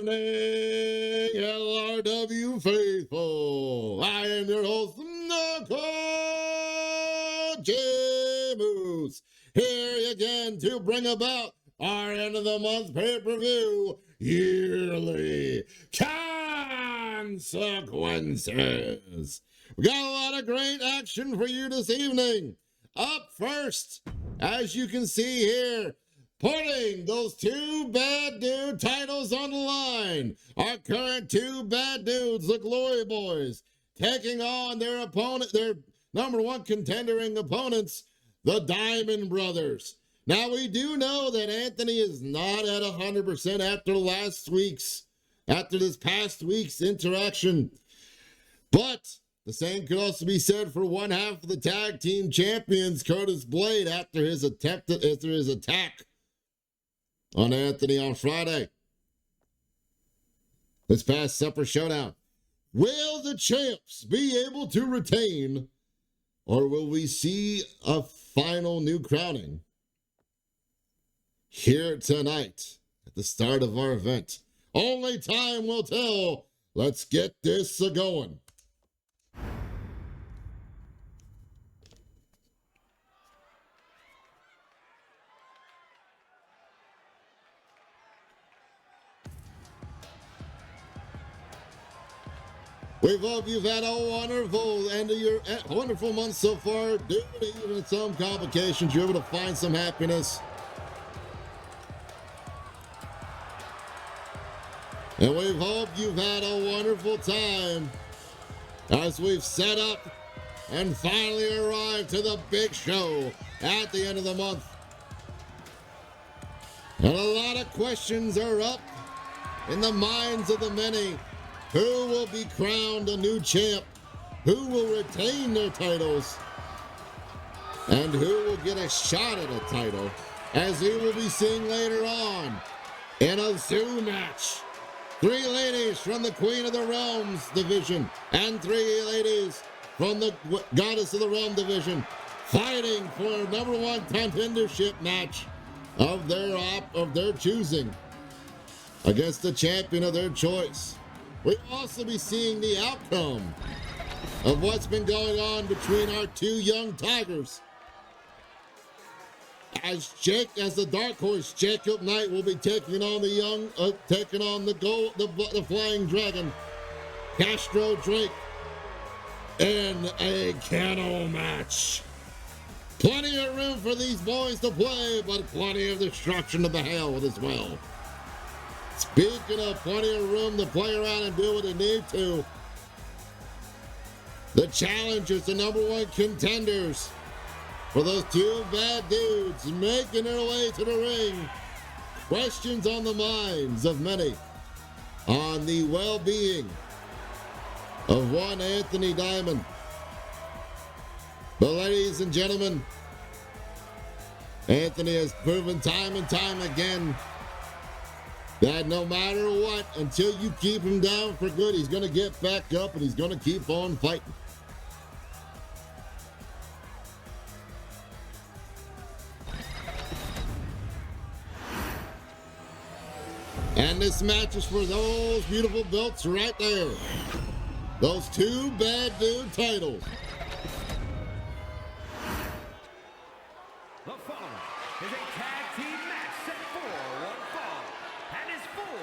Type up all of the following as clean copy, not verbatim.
morning, LRW faithful. I am your host, Moose, here again to bring about our end of the month pay-per-view yearly consequences. We got a lot of great action for you this evening. Up first, as you can see here, putting those two bad dude titles on the line. Our current two bad dudes, the Glory Boys, taking on their opponent, their number one contendering opponents, the Diamond Brothers. Now, we do know that Anthony is not at 100% after this past week's interaction. But the same could also be said for one half of the tag team champions, Curtis Blade, after his attack on Anthony on Friday. This past Supper Showdown. Will the champs be able to retain, or will we see a final new crowning here tonight at the start of our event? Only time will tell. Let's get this going. We hope you've had a wonderful end of your wonderful month so far. Due to even some complications, you're able to find some happiness. And we hope you've had a wonderful time as we've set up and finally arrived to the big show at the end of the month. And a lot of questions are up in the minds of the many. Who will be crowned a new champ? Who will retain their titles? And who will get a shot at a title? As we will be seeing later on in a Zoom match. 3 ladies from the Queen of the Realms division and 3 ladies from the Goddess of the Realm division fighting for a number one contendership match of their choosing against the champion of their choice. We'll also be seeing the outcome of what's been going on between our 2 young tigers. As the dark horse Jacob Knight will be taking on the flying dragon Castro Drake in a kennel match. Plenty of room for these boys to play, but plenty of destruction of the hell as well. Speaking of plenty of room to play around and do what they need to, the challengers, the number one contenders for those 2 bad dudes making their way to the ring. Questions on the minds of many on the well-being of one Anthony Diamond. But ladies and gentlemen, Anthony has proven time and time again that no matter what, until you keep him down for good, he's going to get back up and he's going to keep on fighting. And this match is for those beautiful belts right there. Those 2 bad dude titles. The following is a tag team match set for one fall and is for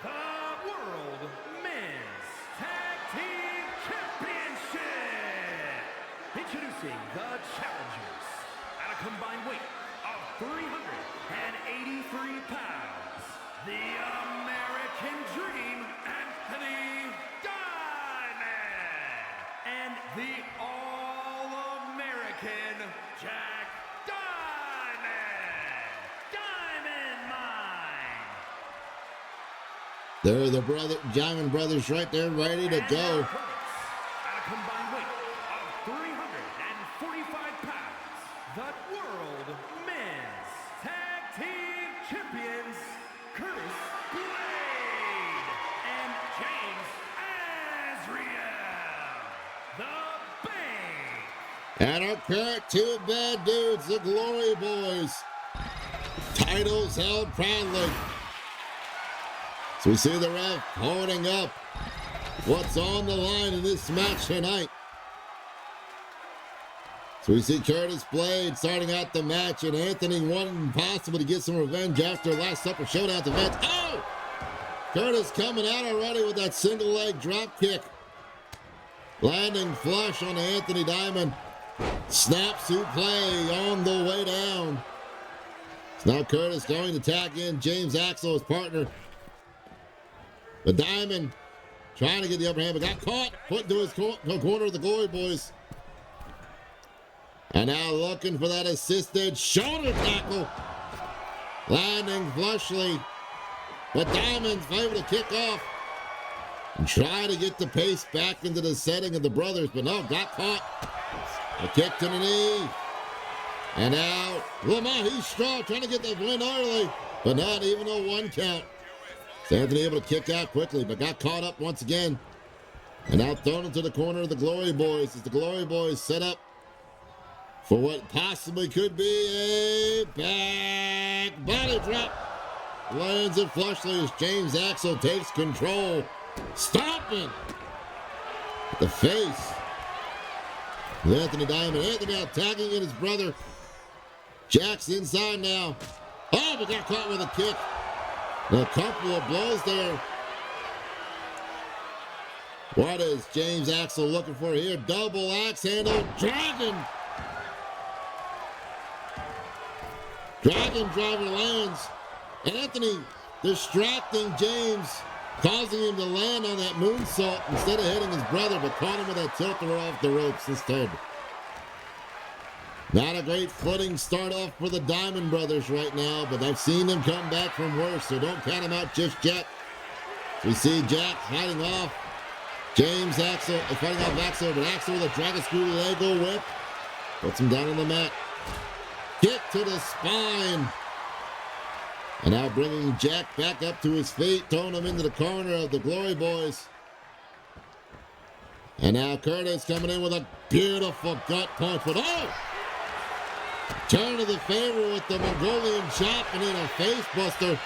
the World Men's Tag Team Championship. Introducing the challengers at a combined weight of 383 pounds, the American Dream, Anthony Diamond, and the All-American Jack Diamond Mine. They're the Diamond Brothers right there, ready to go. At a combined weight of 345 pounds, the World Men's Tag Team Champions, Curtis Blade and James Azriel, the Bank. And our current 2 bad dudes, the Glory Boys. Titles held proudly So we see the ref holding up what's on the line in this match tonight. So we see Curtis Blade starting out the match, and Anthony wanting possible to get some revenge after last Supper Showdown event. Oh! Curtis coming out already with that single leg drop kick. Landing flush on Anthony Diamond. Snap suplex on the way down. So now Curtis going to tag in James Axel, his partner. But Diamond trying to get the upper hand, but got caught, put into his corner of the Glory Boys. And now looking for that assisted shoulder tackle. Landing flushly. But Diamond's able to kick off and try to get the pace back into the setting of the brothers, but no, got caught. A kick to the knee. And now Lamar, he's strong, trying to get the win early, but not even a 1 count. So Anthony able to kick out quickly, but got caught up once again. And now thrown into the corner of the Glory Boys as the Glory Boys set up for what possibly could be a back body drop. Lands it flushly as James Axel takes control. Stomping the face. Anthony Diamond. Anthony out tagging in his brother. Jack's inside now. Oh, but got caught with a kick. A couple of blows there. What is James Axel looking for here? Double axe handle. Dragon. Dragon driver lands. Anthony distracting James, causing him to land on that moonsault instead of hitting his brother, but caught him with that tilter off the ropes instead. Not a great footing start off for the Diamond Brothers right now, but I've seen them come back from worse, so don't count them out just yet. We see Jack fighting off James Axel, fighting off Axel, but Axel with a dragon screw Lego whip. Puts him down on the mat. Kick to the spine. And now bringing Jack back up to his feet, throwing him into the corner of the Glory Boys. And now Curtis coming in with a beautiful gut punch, but oh! Turn to the favor with the Mongolian chop and then a face buster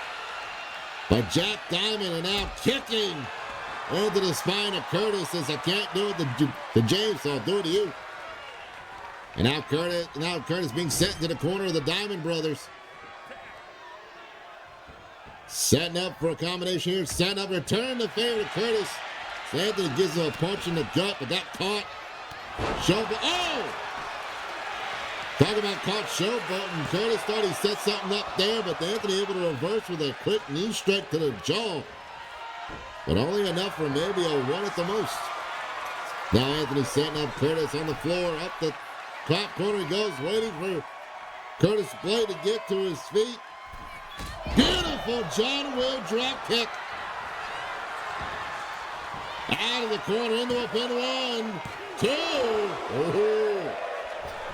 by Jack Diamond, and now kicking into the spine of Curtis says, I can't do it to James, so I'll do it to you. And now Curtis being sent to the corner of the Diamond Brothers. Setting up for a combination here. Setting up, return the favor to Curtis. So Anthony gives him a punch in the gut, but got caught. Showboat. Oh! Talk about caught showboating. Curtis thought he set something up there, but Anthony able to reverse with a quick knee strike to the jaw. But only enough for maybe a 1 at the most. Now Anthony setting up Curtis on the floor. Up the top corner he goes, waiting for Curtis Blade to get to his feet. Beautiful John Will drop kick. Out of the corner into a pin. 1, 2. Oh,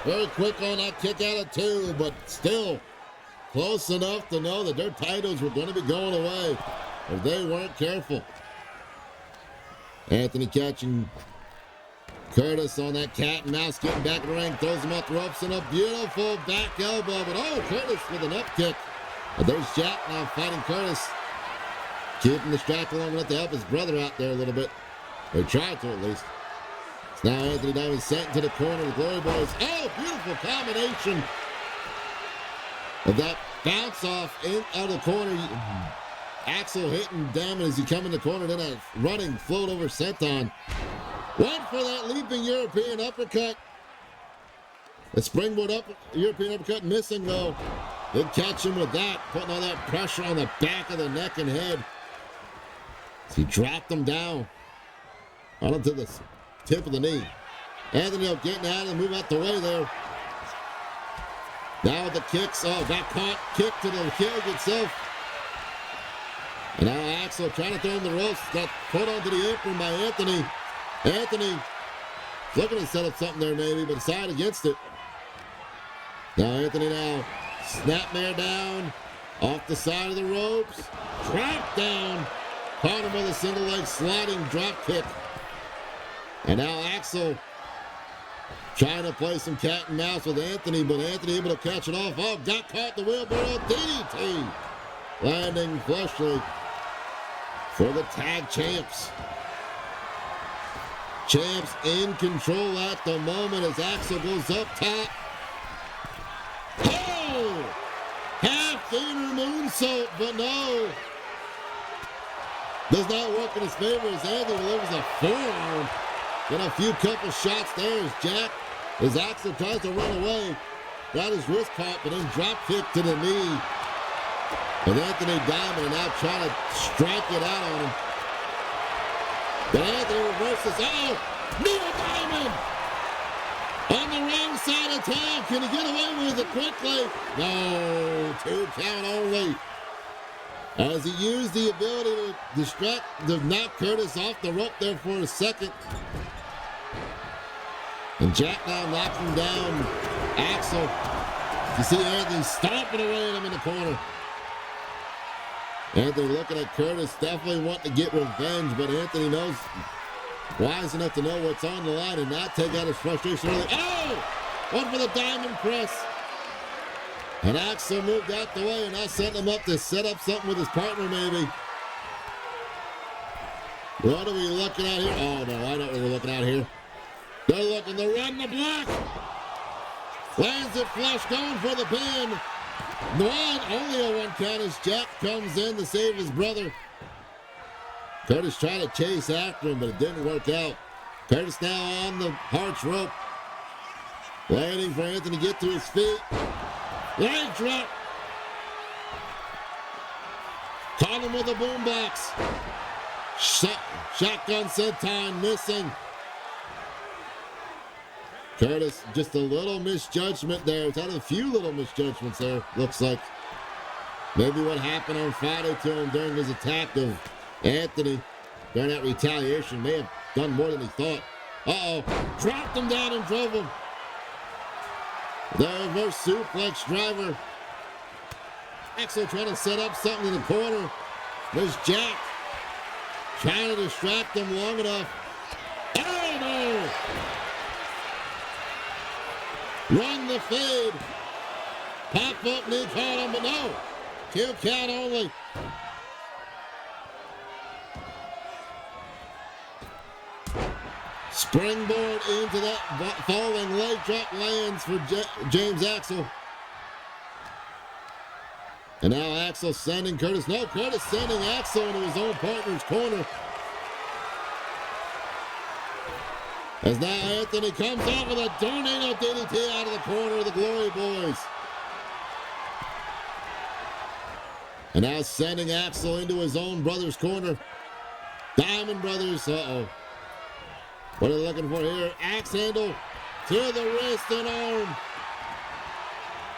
very quick on that kick out of 2, but still close enough to know that their titles were going to be going away if they weren't careful. Anthony catching Curtis on that cat and mouse, getting back in the ring, throws him off the ropes, and a beautiful back elbow. But oh, Curtis with an up kick. But there's Jack now fighting Curtis. Keeping the strap long enough to help his brother out there a little bit. They tried to at least. So now Anthony Diamond sent into the corner of the Glory Boys. Oh, beautiful combination of that bounce off out of the corner. Axel hitting Diamond as he come in the corner. Then a running float over senton. Went for that leaping European uppercut. The springboard European uppercut missing though. Did catch him with that, putting all that pressure on the back of the neck and head. He dropped him down. Right onto the tip of the knee. Anthony getting out and move out the way there. Now with the kicks. Oh, got caught. Kick to the cage itself. And now Axel trying to throw him the ropes. Got put onto the apron by Anthony. Anthony looking to set up something there maybe, but decided against it. Now Anthony now. Snapmare down. Off the side of the ropes. Drop down. Caught him with a single leg sliding drop kick. And now Axel trying to play some cat and mouse with Anthony, but Anthony able to catch it off. Oh, got caught the wheelbarrow DDT. Landing flushly. for the tag champs. Champs in control at the moment as Axel goes up top. Oh! Half-gainer moonsault, but no. Does not work in his favor as Anthony delivers a forearm. Then a few couple shots there as Axel tries to run away. Got his wrist caught, but then drop kick to the knee. And Anthony Diamond now trying to strike it out on him. But Anthony reverses. Oh! Neil Diamond! On the wrong side of town. Can he get away with it quickly? No. 2 count only. As he used the ability to knock Curtis off the rope there for a second. And Jack now knocking down Axel. You see Anthony stomping away at him in the corner. Anthony looking at Curtis, definitely wanting to get revenge, but Anthony knows, wise enough to know what's on the line and not take out his frustration early. Oh! One for the diamond press. And Axel moved out the way and now setting him up to set up something with his partner maybe. What are we looking at here? Oh no, I know what we're looking at here. They're looking to run the block. Lands it flush, going for the pin. Only a 1 count as Jack comes in to save his brother. Curtis trying to chase after him, but it didn't work out. Curtis now on the Hart's rope. Waiting for Anthony to get to his feet. Leg drop. Caught him with a boombox. Shotgun senton missing. Curtis, just a little misjudgment there. He's had a few little misjudgments there, looks like. Maybe what happened on Friday to him during his attack of Anthony during that retaliation may have done more than he thought. Uh-oh, dropped him down and drove him. The reverse suplex driver. Axel trying to set up something in the corner. There's Jack trying to distract him long enough. Oh no! Run the fade. Pop up knee caught him, but no. 2 count only. Springboard into that falling leg drop lands for James Axel. And now Axel sending Curtis. No, Curtis sending Axel into his own partner's corner. As now Anthony comes out with a tornado DDT out of the corner of the Glory Boys. And now sending Axel into his own brother's corner. Diamond Brothers, uh-oh. What are they looking for here? Axe handle to the wrist and arm.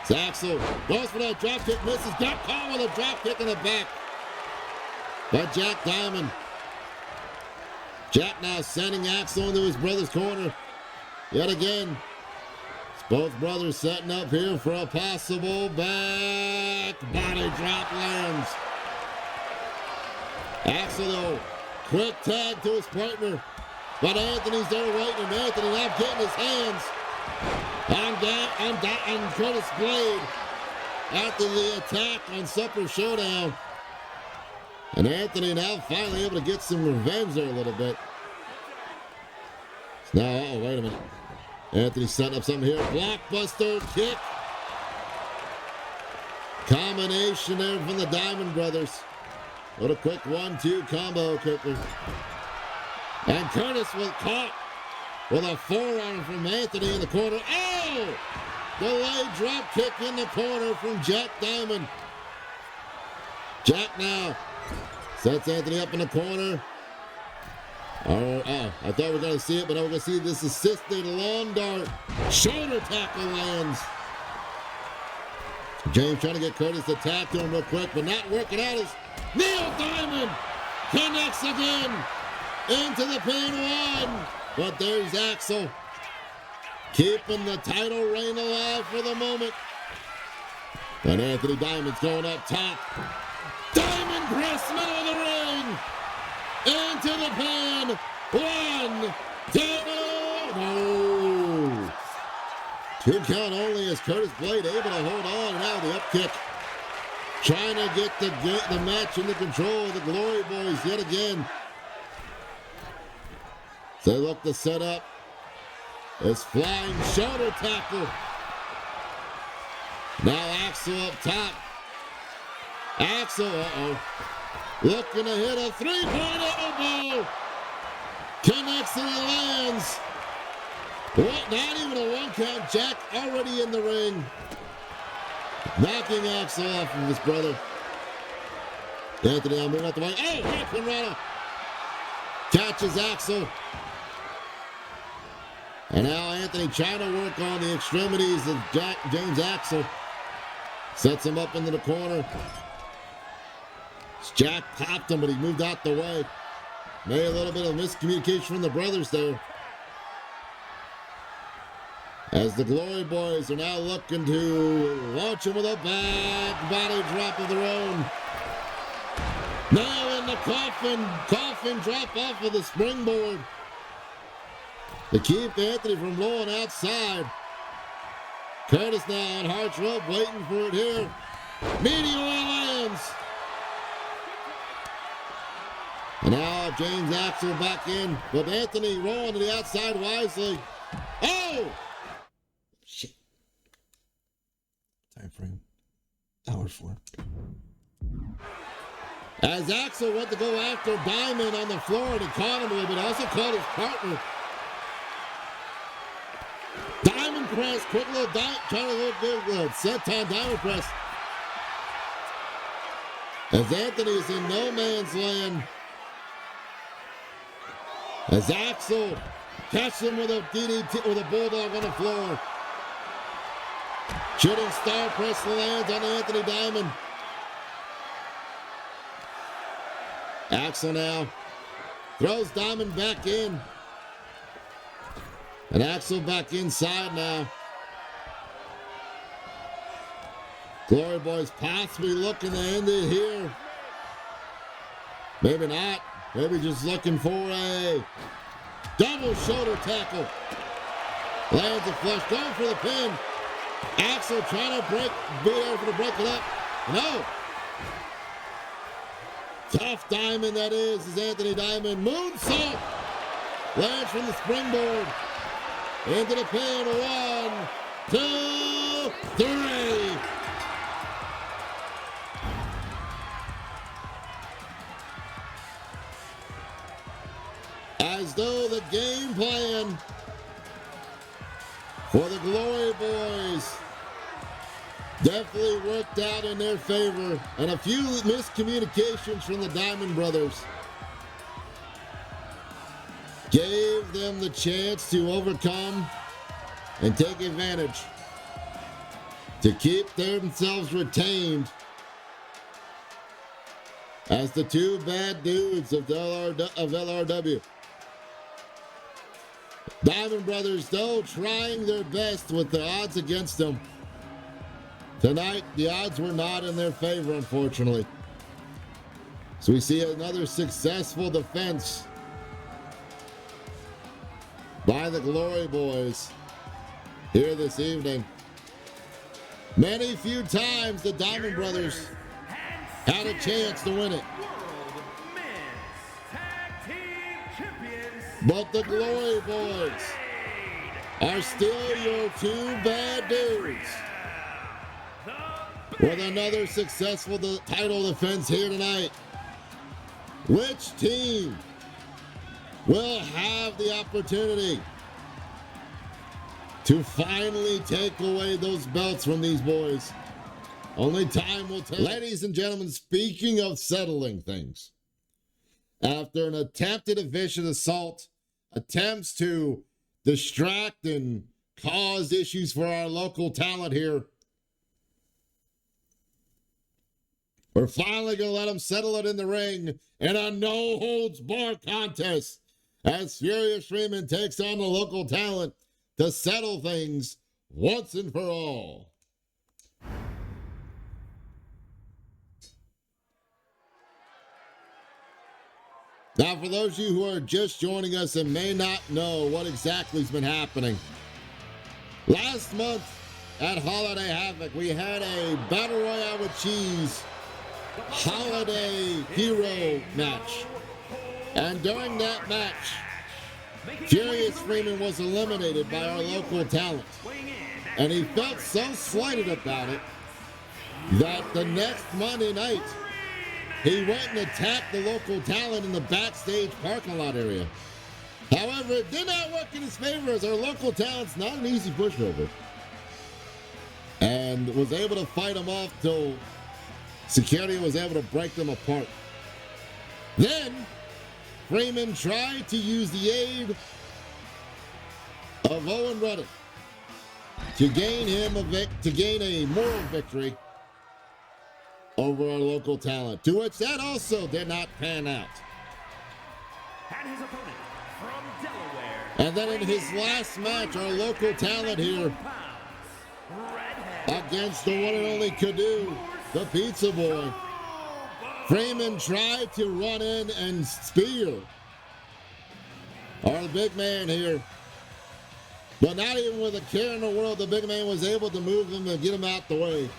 It's Axel goes for that drop kick, misses. Got caught with a drop kick in the back by Jack Diamond. Jack now sending Axel into his brother's corner. Yet again, it's both brothers setting up here for a possible back body drop lands. Axel, though, quick tag to his partner. But Anthony's there waiting. Anthony now getting his hands on Curtis Blade after the attack on Supper Showdown. And Anthony now finally able to get some revenge there a little bit. Now, wait a minute. Anthony setting up something here. Blockbuster kick. Combination there from the Diamond Brothers. What a quick 1-2 combo quickly. And Curtis was caught with a forearm from Anthony in the corner. Oh! Delayed drop kick in the corner from Jack Diamond. Jack now sets Anthony up in the corner. I thought we were going to see it, but now we're going to see this assisted lawn dart. Shoulder tackle lands. James trying to get Curtis to tap to him real quick, but not working out. As Neil Diamond connects again into the pin one. But there's Axel keeping the title reign alive for the moment. And Anthony Diamond's going up top. Diamond press, middle of the ring. Into the pin. 1, 2, no. 2 count only as Curtis Blade able to hold on. Now the up kick. trying to get the match under control. The Glory Boys yet again. They look to set up this flying shoulder tackle. Now Axel up top. Axel, looking to hit a three-point elbow. Connects and lands. What? Not even a one count. Jack already in the ring. Knocking Axel off of his brother. Anthony moving out the way. Oh, Hurricane Rana. Catches Axel. And now Anthony trying to work on the extremities of James Axel. Sets him up into the corner. Jack popped him, but he moved out the way. Made a little bit of miscommunication from the brothers there. As the Glory Boys are now looking to launch him with a back body drop of their own. Now in the coffin drop off of the springboard. To keep Anthony from blowing outside. Curtis now on Hart's rope, waiting for it here. Meteor lands. And now James Axel back in, but Anthony rolling to the outside wisely. Oh! Shit. Time frame. Hour 4. As Axel went to go after Diamond on the floor, and he caught him a little bit, also caught his partner. Diamond press, quick little trying to look good, set time diamond press. As Anthony is in no man's land. As Axel catches him with a DDT with a bulldog on the floor. Shooting star press lands on Anthony Diamond. Axel now throws Diamond back in. And Axel back inside now. Glory Boys possibly looking to end it here. Maybe not. Maybe just looking for a double shoulder tackle. Lands a flush, going for the pin. Axel trying to be able to break it up. No. Tough Diamond that is Anthony Diamond. Moonsault. Lands from the springboard. Into the pin. 1, 2, 3. As though the game plan for the Glory Boys definitely worked out in their favor, and a few miscommunications from the Diamond Brothers gave them the chance to overcome and take advantage to keep themselves retained as the two bad dudes of LRW. Diamond Brothers, though, trying their best with the odds against them. Tonight, the odds were not in their favor, unfortunately. So we see another successful defense by the Glory Boys here this evening. Many few times the Diamond Brothers had a chance to win it. But the Glory Boys are still your two bad dudes with another successful title defense here tonight. Which team will have the opportunity to finally take away those belts from these boys? Only time will tell. Ladies and gentlemen, speaking of settling things, after an attempted vicious assault, attempts to distract and cause issues for our local talent here, we're finally going to let them settle it in the ring in a no-holds-barred contest as Furious Freeman takes on the local talent to settle things once and for all. Now, for those of you who are just joining us and may not know what exactly has been happening, last month at Holiday Havoc, we had a Battle Royale with Cheese holiday hero match. And during that match, Furious Freeman was eliminated by our local talent. And he felt so slighted about it that the next Monday night, he went and attacked the local talent in the backstage parking lot area. However, it did not work in his favor as our local talent's not an easy pushover. And was able to fight him off till security was able to break them apart. Then, Freeman tried to use the aid of Owen Rudden to gain a moral victory over our local talent, to which that also did not pan out. And his opponent from Delaware. And then in his last match, our local talent here against the one and only Kadu, the Pizza Boy. Freeman tried to run in and spear our big man here. But not even with a care in the world, the big man was able to move him and get him out the way.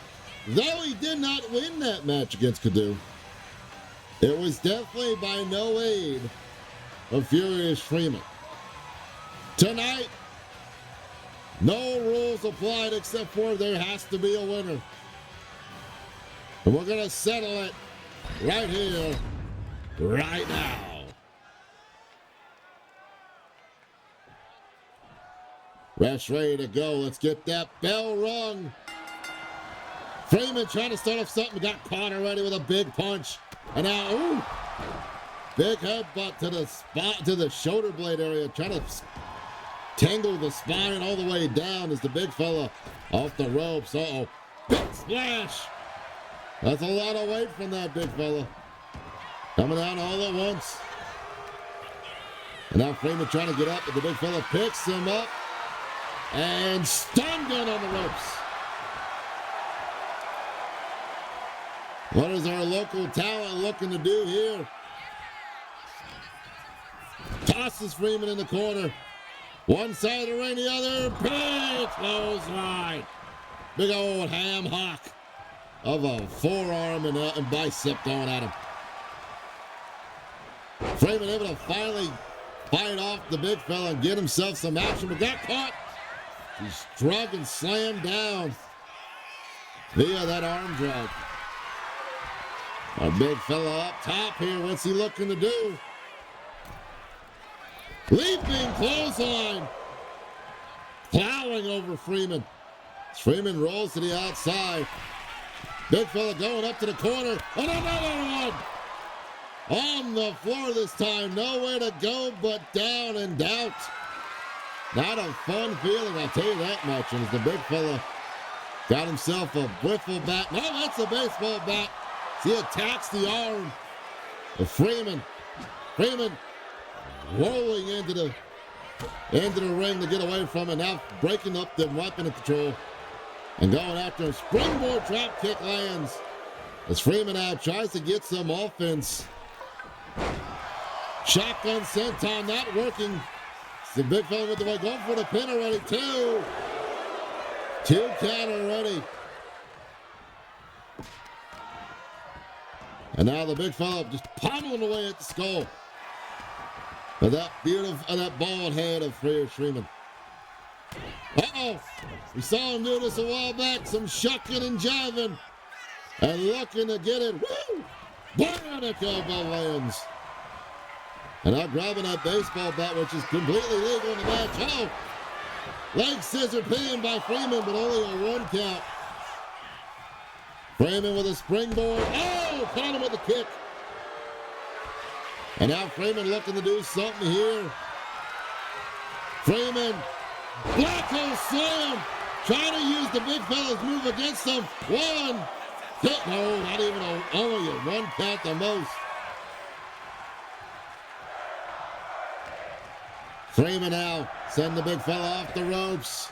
Though he did not win that match against Kadu, it was definitely by no aid of Furious Freeman. Tonight, no rules applied except for there has to be a winner. And we're going to settle it right here, right now. Ref's ready to go. Let's get that bell rung. Freeman trying to start off something, got caught already with a big punch. And now, ooh, big headbutt to the shoulder blade area, trying to tangle the spine all the way down as the big fella off the ropes. Uh-oh, big splash. That's a lot of weight from that big fella. Coming down all at once. And now Freeman trying to get up, but the big fella picks him up. And stun gun on the ropes. What is our local talent looking to do here? Tosses Freeman in the corner. One side of the ring, the other. Big clothesline. Big old ham hock of a forearm and bicep going at him. Freeman able to finally fight off the big fella and get himself some action, but got caught. He's struck and slammed down via that arm drag. Our big fella up top here. What's he looking to do? Leaping clothesline. Plowing over Freeman. Freeman rolls to the outside. Big fella going up to the corner. And another one. On the floor this time. Nowhere to go but down and out. Not a fun feeling, I'll tell you that much. And as the big fella got himself a wiffle bat. No, that's a baseball bat. He attacks the arm of Freeman. Freeman rolling into the ring to get away from it. Now breaking up the weapon of control and going after him. Springboard drop kick lands as Freeman now tries to get some offense. Shotgun senton not working. It's the big fella with the way, going for the pin already. Two count already. And now the big fella just pummeling away at the skull of that that bald head of Freeman. Uh-oh, we saw him do this a while back, some shucking and jiving, and looking to get it. Woo! Bionic elbow lands. And now grabbing that baseball bat, which is completely legal in the match. Oh, leg scissor pin by Freeman, but only a 1 count. Freeman with a springboard. Oh, caught him with a kick. And now Freeman looking to do something here. Freeman, black hole slam. Trying to use the big fella's move against him. One, hit. No, not even only a 1 count the most. Freeman now send the big fella off the ropes.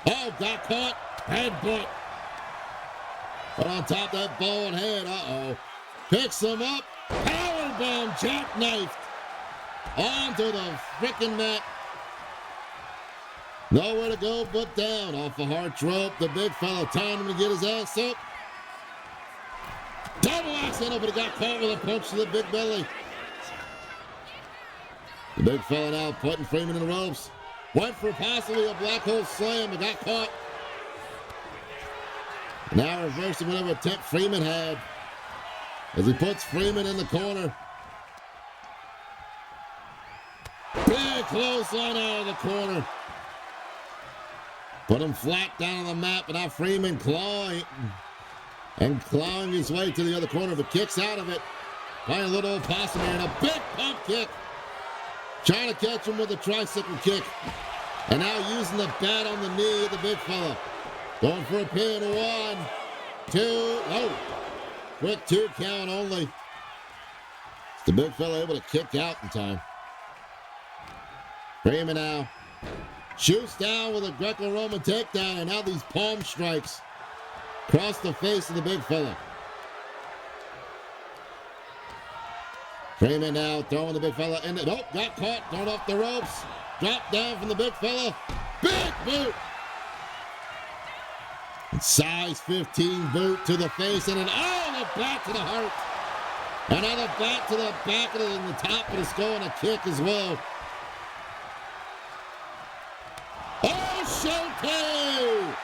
Oh, got caught. Headbutt. But on top of that bald head, uh-oh. Picks him up. Powerbomb jackknifed onto the frickin' mat. Nowhere to go but down off the Hart's rope. The big fella time him to get his ass up. Double accidental, but he got caught with a punch to the big belly. The big fella now putting Freeman in the ropes. Went for possibly a black hole slam, but got caught. Now reversing whatever attempt Freeman had as he puts Freeman in the corner. Big clothesline out of the corner. Put him flat down on the mat, but now Freeman clawing his way to the other corner, but kicks out of it. Playing a little opossum here, and a big pump kick. Trying to catch him with a tricycle kick. And now using the bat on the knee of the big fella. Going for a pin. 1, 2, oh. Quick 2 count only. The big fella able to kick out in time. Freeman now shoots down with a Greco-Roman takedown, and now these palm strikes across the face of the big fella. Freeman now throwing the big fella in. Nope, got caught, thrown off the ropes. Dropped down from the big fella. Big boot. And size 15 boot to the face, and an the back to the heart. Another back to the back of it in the top of the skull, and a kick as well. Oh, Showtime!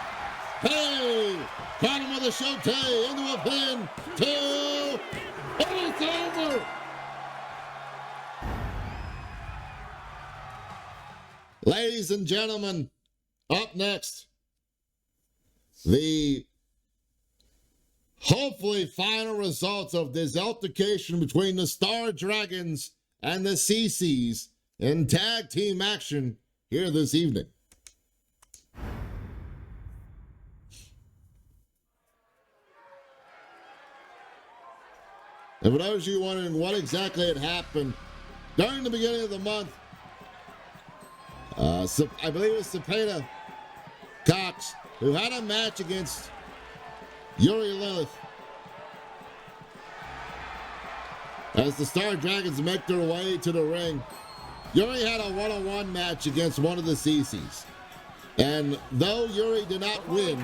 Hey! Caught him with a Showtime into a pin. 2. And it's over! Ladies and gentlemen, up next, the hopefully final results of this altercation between the Star Dragons and the CCs in tag team action here this evening. And for those of you wondering what exactly had happened during the beginning of the month, I believe it was Cepeda Cox, who had a match against Yuri Lilith. As the Star Dragons make their way to the ring, Yuri had a one-on-one match against one of the CCs. And though Yuri did not win,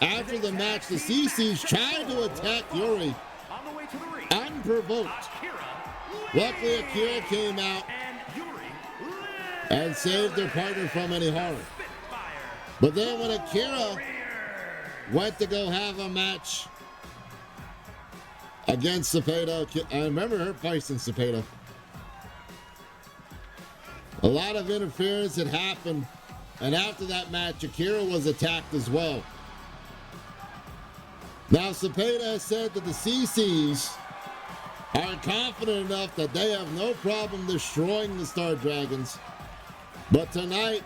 after the match, the CCs tried to attack Yuri unprovoked. Luckily, Akira came out and saved their partner from any harm. But then when Akira went to go have a match against Cepeda, I remember her facing Cepeda. A lot of interference had happened, and after that match, Akira was attacked as well. Now, Cepeda has said that the CCs are confident enough that they have no problem destroying the Star Dragons. But tonight,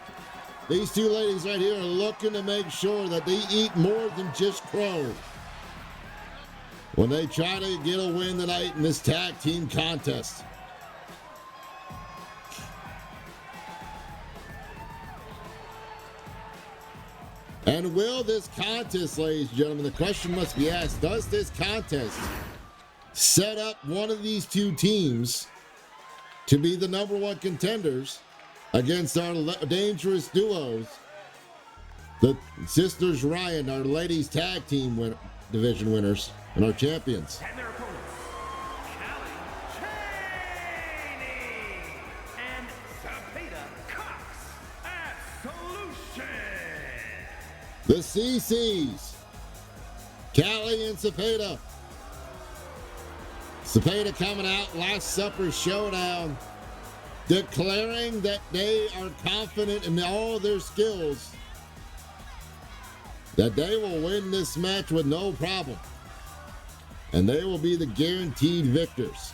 these two ladies right here are looking to make sure that they eat more than just crow when they try to get a win tonight in this tag team contest. And will this contest, ladies and gentlemen, the question must be asked, does this contest set up one of these two teams to be the #1 contenders against our dangerous duos, the Sisters Ryan, our ladies tag team division winners and our champions? And their opponents, Cheney and Cepeda Cox. Absolution. The CCs, Callie and Cepeda. Cepeda coming out Last Supper Showdown, declaring that they are confident in all their skills, that they will win this match with no problem, and they will be the guaranteed victors.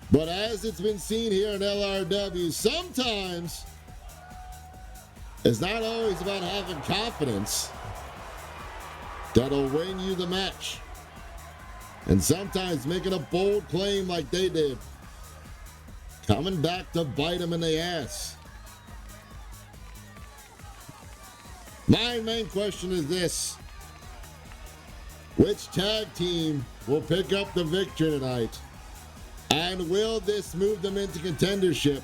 But as it's been seen here in LRW, sometimes it's not always about having confidence that'll win you the match. And sometimes making a bold claim like they did, coming back to bite them in the ass. My main question is this: which tag team will pick up the victory tonight? And will this move them into contendership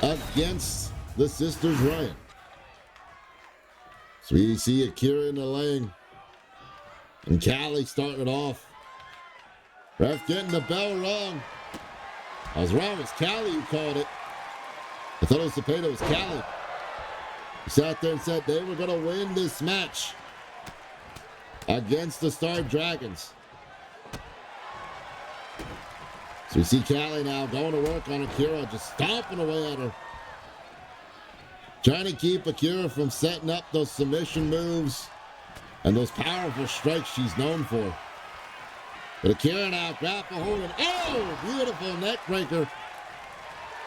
against the Sisters Ryan? So we see Akira in the lane. And Callie starting it off. Ref getting the bell wrong. I was wrong. It's Callie who called it. I thought it was Cepeda. It was Callie. He sat there and said they were going to win this match against the Star Dragons. So we see Callie now going to work on Akira, just stomping away at her. Trying to keep Akira from setting up those submission moves and those powerful strikes she's known for. But Akira now grapple holding. Oh, beautiful neck breaker.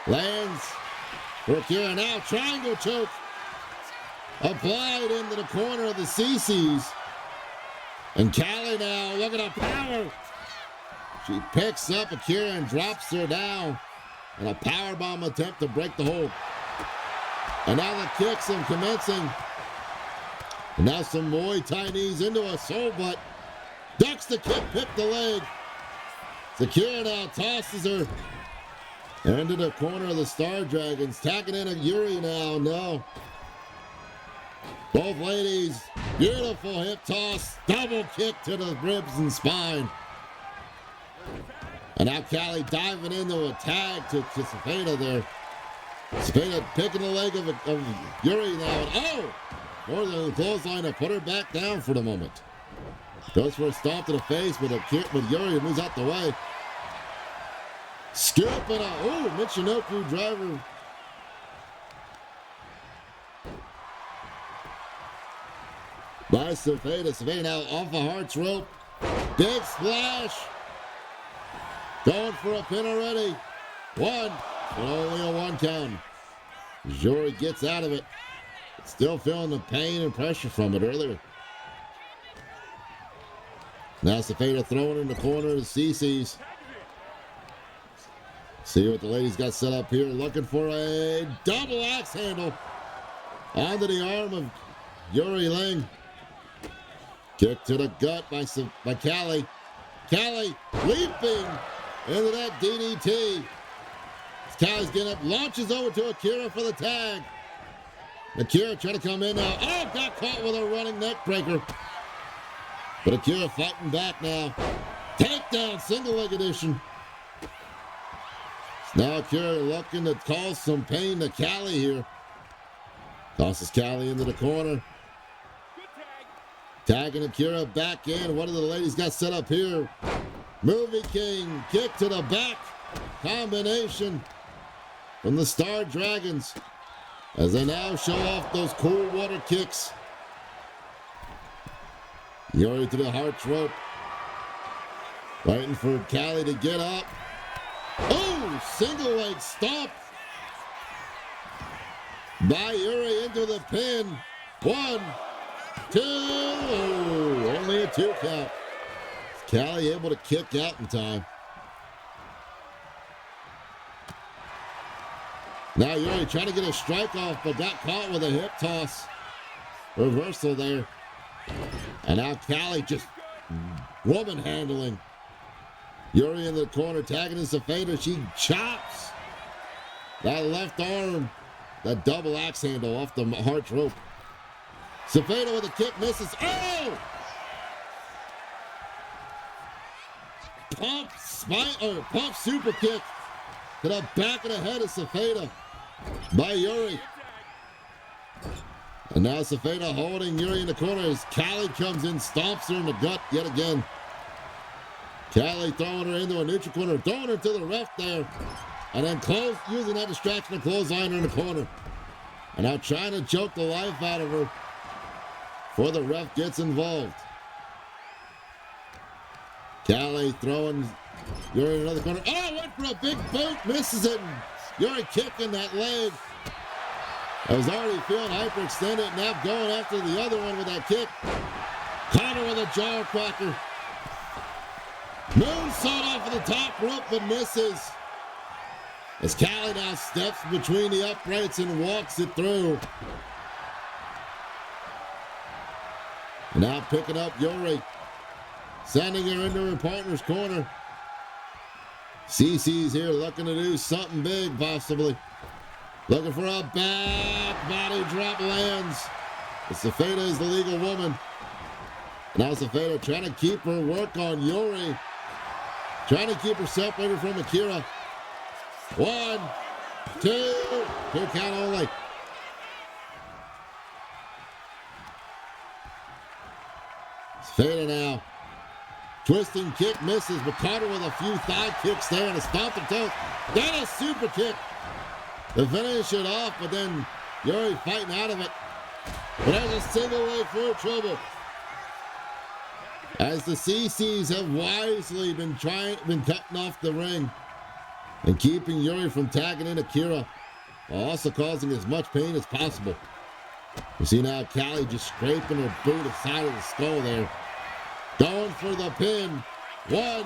Lands for Akira now. Triangle choke. Applied into the corner of the CC's. And Callie now, look at the power. She picks up Akira and drops her down. And a powerbomb attempt to break the hold. And now the kicks and commencing. And now some Muay Thai knees into a soul butt. Ducks the kick, picked the leg. Akira now tosses her into the corner of the Star Dragons. Tacking in at Yuri now, no. Both ladies, beautiful hip toss. Double kick to the ribs and spine. And now Callie diving into a tag to Cepeda there. Cepeda picking the leg of Yuri now. And oh! More than the clothesline to put her back down for the moment. Goes for a stomp to the face, but Yuri moves out the way. Scoop and a Michinoku driver. By Cepeda. Cepeda now off the Hearts rope. Big splash. Going for a pin already. One, but only a one count. Yuri gets out of it. Still feeling the pain and pressure from it earlier. Now Cepeda throwing in the corner of the CC's. See what the ladies got set up here. Looking for a double axe handle onto the arm of Yuri Ling. Kick to the gut by Callie. Callie leaping into that DDT. Callie's getting up, launches over to Akira for the tag. Akira trying to come in now. Oh, got caught with a running neck breaker. But Akira fighting back now. Takedown, single leg edition. Now Akira looking to cause some pain to Callie here. Tosses Callie into the corner. Tagging Akira back in. What do the ladies got set up here? Movie King, kick to the back. Combination from the Star Dragons. As they now show off those cool water kicks. Yuri to the Hearts rope. Waiting for Callie to get up. Oh, single leg stomp. By Yuri into the pin. 1, 2. Oh, only a 2 count. Callie able to kick out in time. Now Yuri trying to get a strike off, but got caught with a hip toss. Reversal there. And now Callie just woman handling. Yuri in the corner, tagging his Cepeda. She chops that left arm, that double axe handle off the Hearts rope. Cepeda with a kick, misses. Oh! Pump super kick to the back of the head of Cepeda by Yuri. And now Cepeda holding Yuri in the corner as Callie comes in, stomps her in the gut yet again. Callie throwing her into a neutral corner, throwing her to the ref there. And then using that distraction to clothesline her in the corner. And now trying to choke the life out of her before the ref gets involved. Callie throwing Yuri in another corner. Oh, went for a big boot, misses it. And Yuri kicking that leg. I was already feeling hyperextended, now going after the other one with that kick. Connor with a jaw cracker. Moonsault off of the top rope, but misses. As Callie now steps between the uprights and walks it through. And now picking up Yuri. Sending her into her partner's corner. CC's here looking to do something big, possibly. Looking for a back body drop, lands. Cepeda is the legal woman. Now Zafeda trying to keep her work on Yuri. Trying to keep her separated from Akira. 1, 2. 2 count only. Zafeda now. Twisting kick misses, but Carter with a few thigh kicks there and a stomping toe. Then a super kick to finish it off, but then Yuri fighting out of it. But there's a single leg for trouble. As the CCs have wisely been cutting off the ring and keeping Yuri from tagging in Akira, while also causing as much pain as possible. You see now Callie just scraping her boot aside of the skull there. Going for the pin. 1,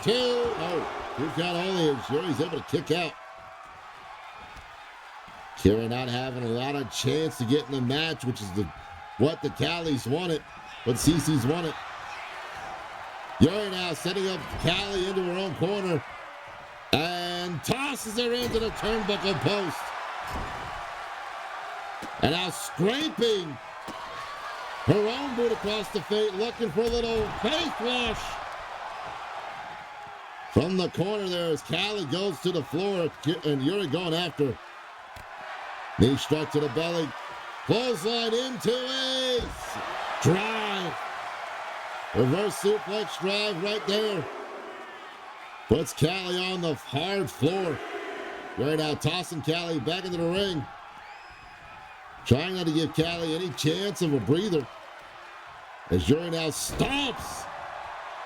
2. Oh, 2 count only as Yuri's able to kick out. Akira not having a lot of chance to get in the match, which is what the Callies wanted, what CC's wanted. Yuri now setting up Callie into her own corner and tosses her into the turnbuckle post. And now scraping her own boot across the face, looking for a little face wash. From the corner there as Callie goes to the floor and Yuri going after her. Knee struck to the belly. Clothesline into a drive. Reverse suplex drive right there. Puts Callie on the hard floor. Right now tossing Callie back into the ring. Trying not to give Callie any chance of a breather. As Yuri now stomps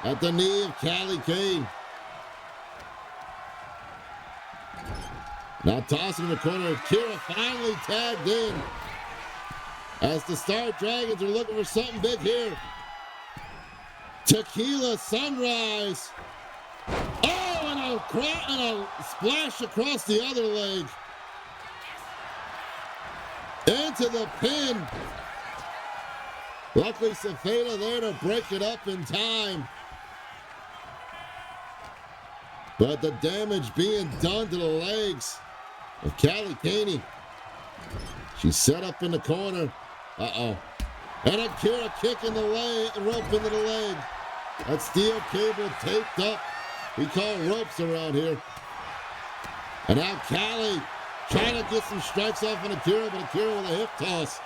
at the knee of Callie Kane. Now tossing in the corner. Kira finally tagged in. As the Star Dragons are looking for something big here. Tequila Sunrise. Oh, and a splash across the other leg. Into the pin. Luckily, Zafeda there to break it up in time. But the damage being done to the legs of Callie Caney. She's set up in the corner. Uh-oh. And Akira kicking the rope into the leg. That steel cable taped up. We call ropes around here. And now Callie trying to get some strikes off on Akira, but Akira with a hip toss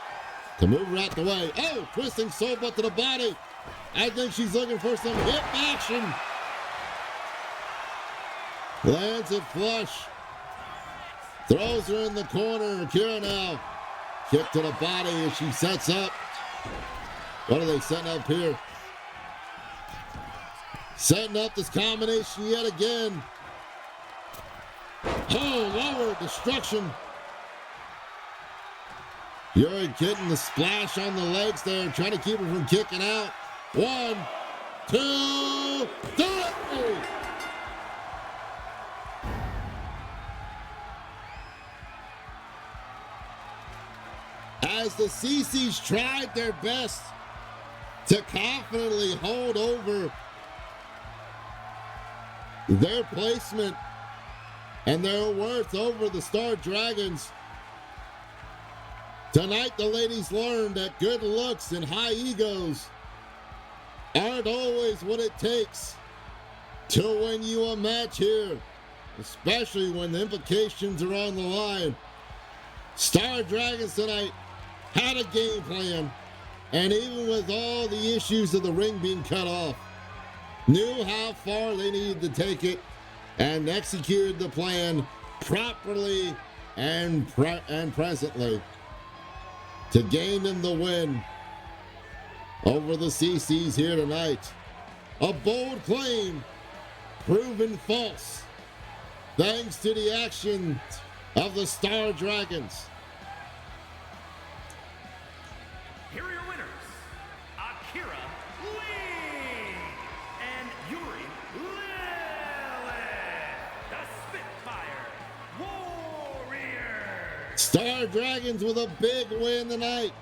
to move her out the way. Oh, twisting soul butt to the body. I think she's looking for some hip action. Lands it flush. Throws her in the corner. Akira now. Kick to the body as she sets up. What are they setting up here? Setting up this combination yet again. Oh, lower destruction. Yuri getting the splash on the legs there, trying to keep her from kicking out. 1, 2, 3. As the CCs tried their best to confidently hold over their placement and their worth over the Star Dragons, tonight the ladies learned that good looks and high egos aren't always what it takes to win you a match here, especially when the implications are on the line. Star Dragons tonight had a game plan, and even with all the issues of the ring being cut off, knew how far they needed to take it and executed the plan properly and presently to gain them the win over the CCs here tonight. A bold claim proven false thanks to the action of the Star Dragons. Here are your winners, Akira Lee and Yuri Lilith, the Spitfire Warriors. Star Dragons with a big win tonight.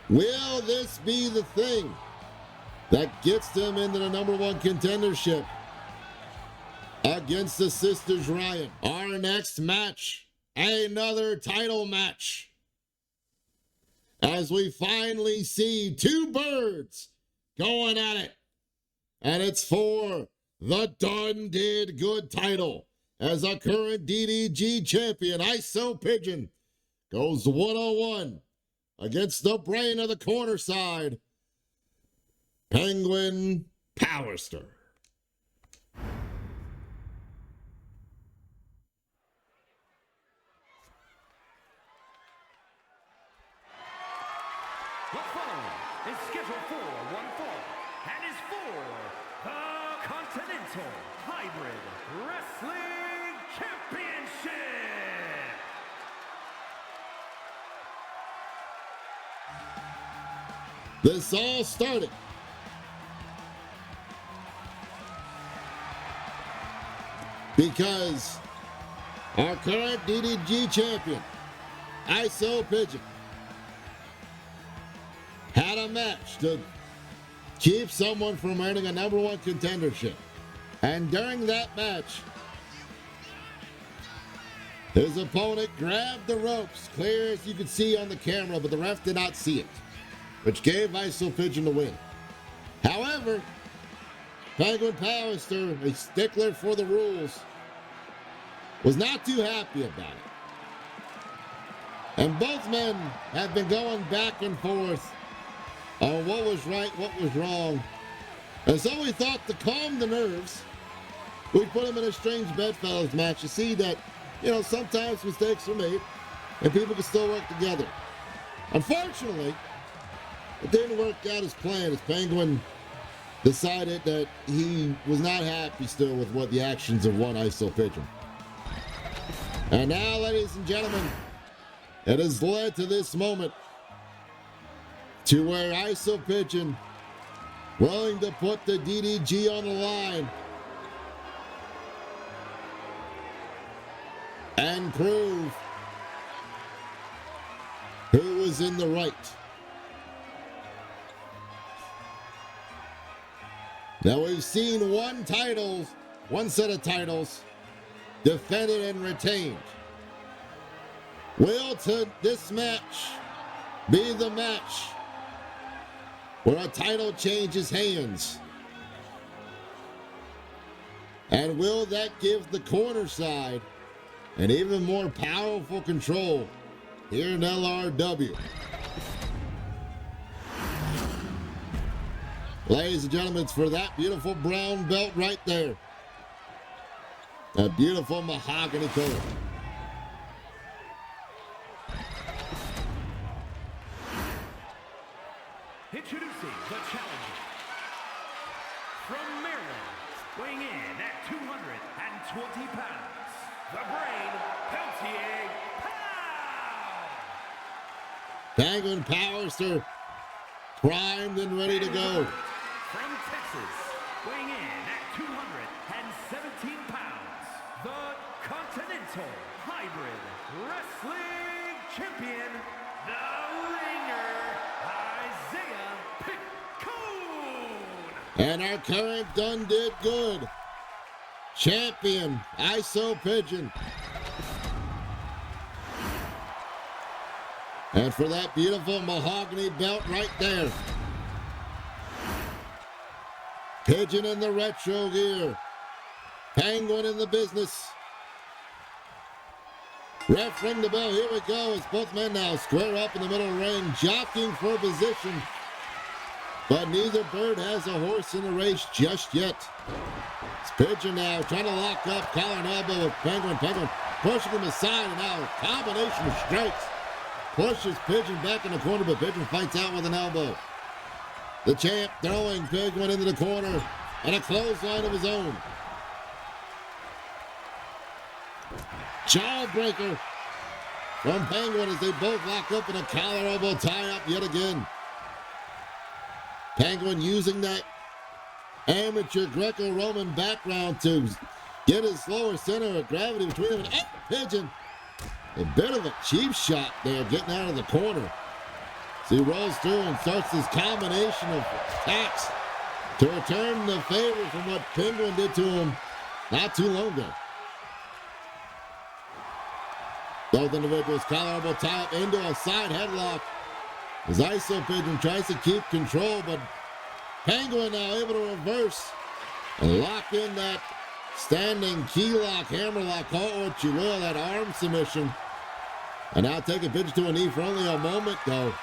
Will this be the thing that gets them into the #1 contendership against the Sisters Ryan? Our next match, another title match, as we finally see two birds going at it. And it's for the Done Did Good title as a current DDG champion. ISO Pigeon goes 101 against the brain of the corner side, Penguin Powerster. The following is scheduled for one fall and is for the Continental Hybrid Wrestling Championship. This all started because our current DDG champion, ISO Pigeon, had a match to keep someone from earning a #1 contendership. And during that match, his opponent grabbed the ropes, clear as you could see on the camera, but the ref did not see it, which gave ISO Pigeon the win. However, Penguin Powerster, a stickler for the rules, was not too happy about it. And both men have been going back and forth on what was right, what was wrong. And so we thought to calm the nerves, we put him in a strange bedfellows match to see that, sometimes mistakes are made and people can still work together. Unfortunately, it didn't work out as planned, as Penguin decided that he was not happy still with what the actions of one ISO Pigeon. And now, ladies and gentlemen, it has led to this moment to where ISO Pigeon, willing to put the DDG on the line and prove who was in the right. Now we've seen one set of titles defended and retained. Will this match be the match where a title changes hands? And will that give the corner side an even more powerful control here in LRW? Ladies and gentlemen, it's for that beautiful brown belt right there. That beautiful mahogany color. Introducing the challenger from Maryland, weighing in at 220 pounds, the Brain, Peltier Pow! Penguin Powerster, primed and ready to go. From Texas, weighing in at 217 pounds, the Continental Hybrid Wrestling Champion, the Ringer, Isaiah Piccone. And our current Done Did Good champion, ISO Pigeon. And for that beautiful mahogany belt right there, Pigeon in the retro gear, Penguin in the business. Ref, ring the bell. Here we go. It's both men now square up in the middle of the ring, jockeying for position. But neither bird has a horse in the race just yet. It's Pigeon now trying to lock up, collar and elbow with Penguin. Penguin pushing him aside, and now a combination of strikes pushes Pigeon back in the corner, but Pigeon fights out with an elbow. The champ throwing Penguin into the corner, and a clothesline of his own. Jawbreaker from Penguin as they both lock up in a collar elbow tie-up yet again. Penguin using that amateur Greco-Roman background to get his lower center of gravity between him and Pigeon. A bit of a cheap shot there, getting out of the corner. So he rolls through and starts this combination of attacks to return the favor from what Penguin did to him not too long ago. Both individuals collar elbow tie up into a side headlock as ISO Pigeon tries to keep control, but Penguin now able to reverse and lock in that standing key lock, hammer lock, call it what you will, that arm submission. And now taking Pigeon to a knee for only a moment, though.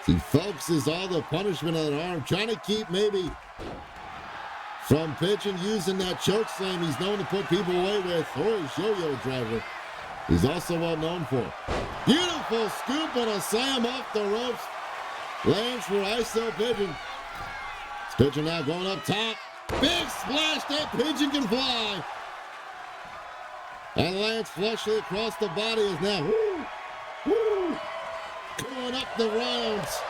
He focuses all the punishment on that arm, trying to keep maybe from Pigeon using that choke slam he's known to put people away with, or his yo-yo driver. He's also well known for. Beautiful scoop and a slam off the ropes. Lands for ISO Pigeon. This Pigeon now going up top. Big splash, that Pigeon can fly. And lands flushly across the body is now going up the rounds.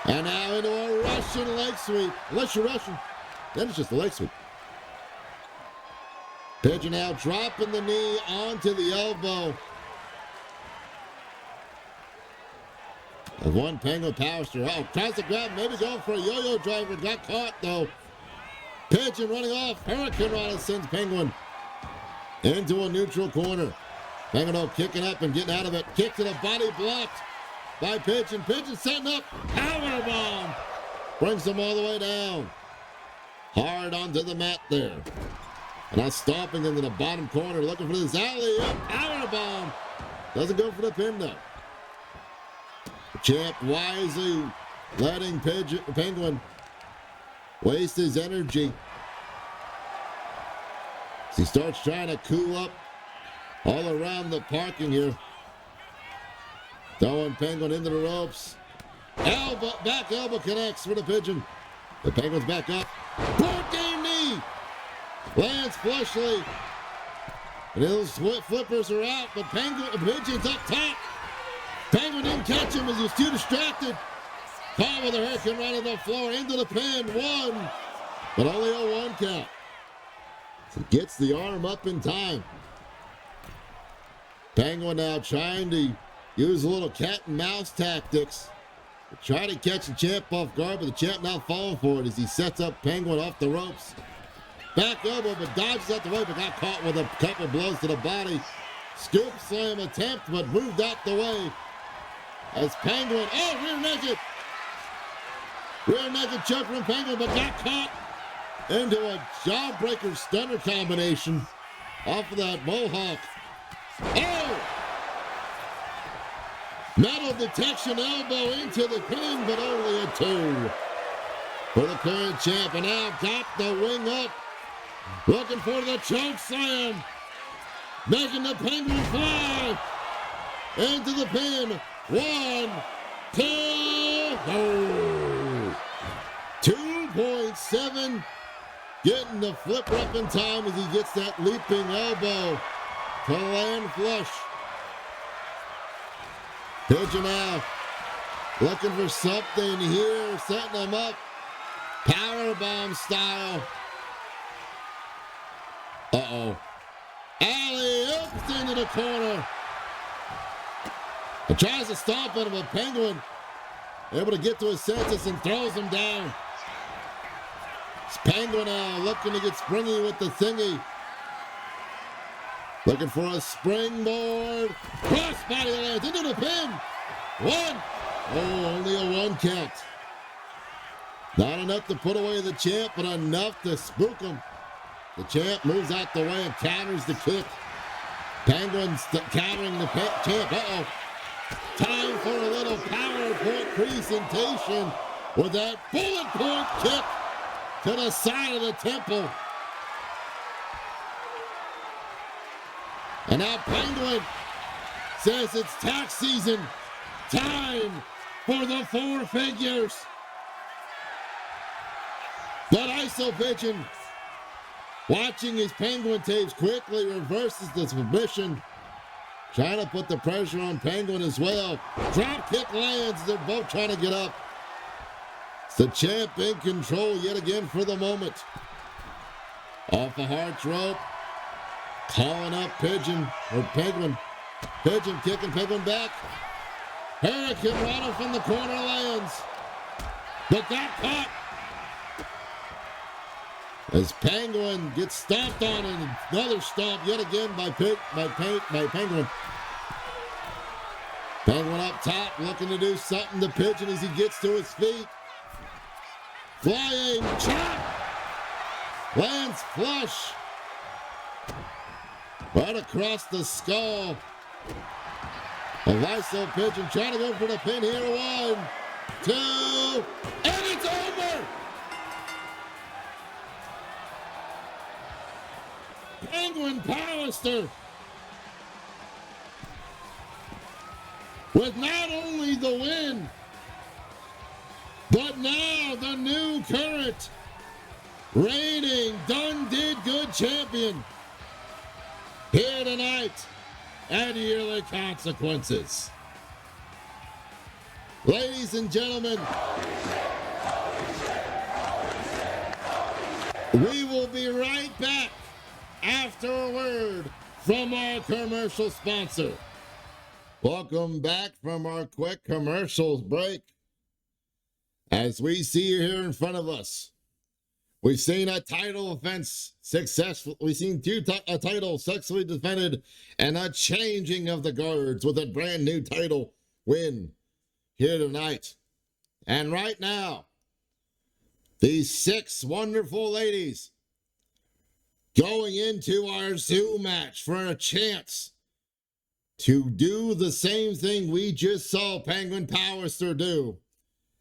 And now into a Russian leg sweep. Unless you're Russian, then it's just a leg sweep. Pigeon now dropping the knee onto the elbow. One Penguin power stir. Oh, tries to grab, maybe going for a yo-yo driver. Got caught though. Pigeon running off. Hurricane Rana sends Penguin into a neutral corner. Penguin kicking up and getting out of it. Kick to the body blocked by Pigeon. Pigeon setting up. Power bomb. Brings him all the way down. Hard onto the mat there. And now stomping into the bottom corner, looking for this alley-oop. Power bomb. Doesn't go for the pin though. The champ wisely letting Penguin waste his energy. As he starts trying to cool up all around the parking here. Throwing Penguin into the ropes. Elbow, back elbow connects for the Pigeon. The Penguin's back up. Board game knee. Lands flushly. And those flippers are out, but Pigeon's up top. Penguin didn't catch him as he was too distracted. Caught with a hurricane right on the floor into the pin. One, but only a one count. So gets the arm up in time. Penguin now trying to use a little cat and mouse tactics to try to catch the champ off guard, but the champ now falling for it as he sets up Penguin off the ropes. Back elbow, but dodges out the way, but got caught with a couple blows to the body. Scoop slam attempt, but moved out the way. As Penguin, rear naked. Rear naked choke from Penguin, but got caught into a jawbreaker stunner combination off of that mohawk. Metal detection elbow into the pin, but only a two for the current champ. And now got the wing up, looking for the choke slam, making the Penguin fly into the pin. 1, 2, go. 2.7, getting the flipper up in time as he gets that leaping elbow to land flush. Pigeon now looking for something here, setting him up. Powerbomb style. Alley-oops into the corner. He tries to stomp on him, but Penguin able to get to his senses and throws him down. It's Penguin now looking to get springy with the thingy. Looking for a springboard. Cross body lands into the pin. One. Only a one count. Not enough to put away the champ, but enough to spook him. The champ moves out the way and counters the kick. Penguin's countering the champ. Time for a little PowerPoint presentation with that bullet point kick to the side of the temple. And now Penguin says it's tax season. Time for the 4 figures. But ISO Pigeon, watching his Penguin tapes, quickly reverses the submission. Trying to put the pressure on Penguin as well. Drop kick lands. They're both trying to get up. It's the champ in control yet again for the moment. Off the Hart's rope. Calling up Pigeon, or Penguin. Pigeon kicking Penguin back. Hurricane Rana from the corner lands. But got caught. As Penguin gets stomped on, and another stomp yet again by Penguin. Penguin up top, looking to do something to Pigeon as he gets to his feet. Flying chop! Lands flush! Right across the skull. A Viso Pigeon trying to go for the pin here. 1, 2, and it's over! Penguin Powerster with not only the win, but now the new current reigning Done Did Good champion here tonight at Yearly Consequences. Ladies and gentlemen, we will be right back after a word from our commercial sponsor. Welcome back from our quick commercials break. As we see here in front of us, we've seen a title offense successful. We've seen a title successfully defended and a changing of the guards with a brand new title win here tonight. And right now, these 6 wonderful ladies going into our Zoom match for a chance to do the same thing we just saw Penguin Powerster do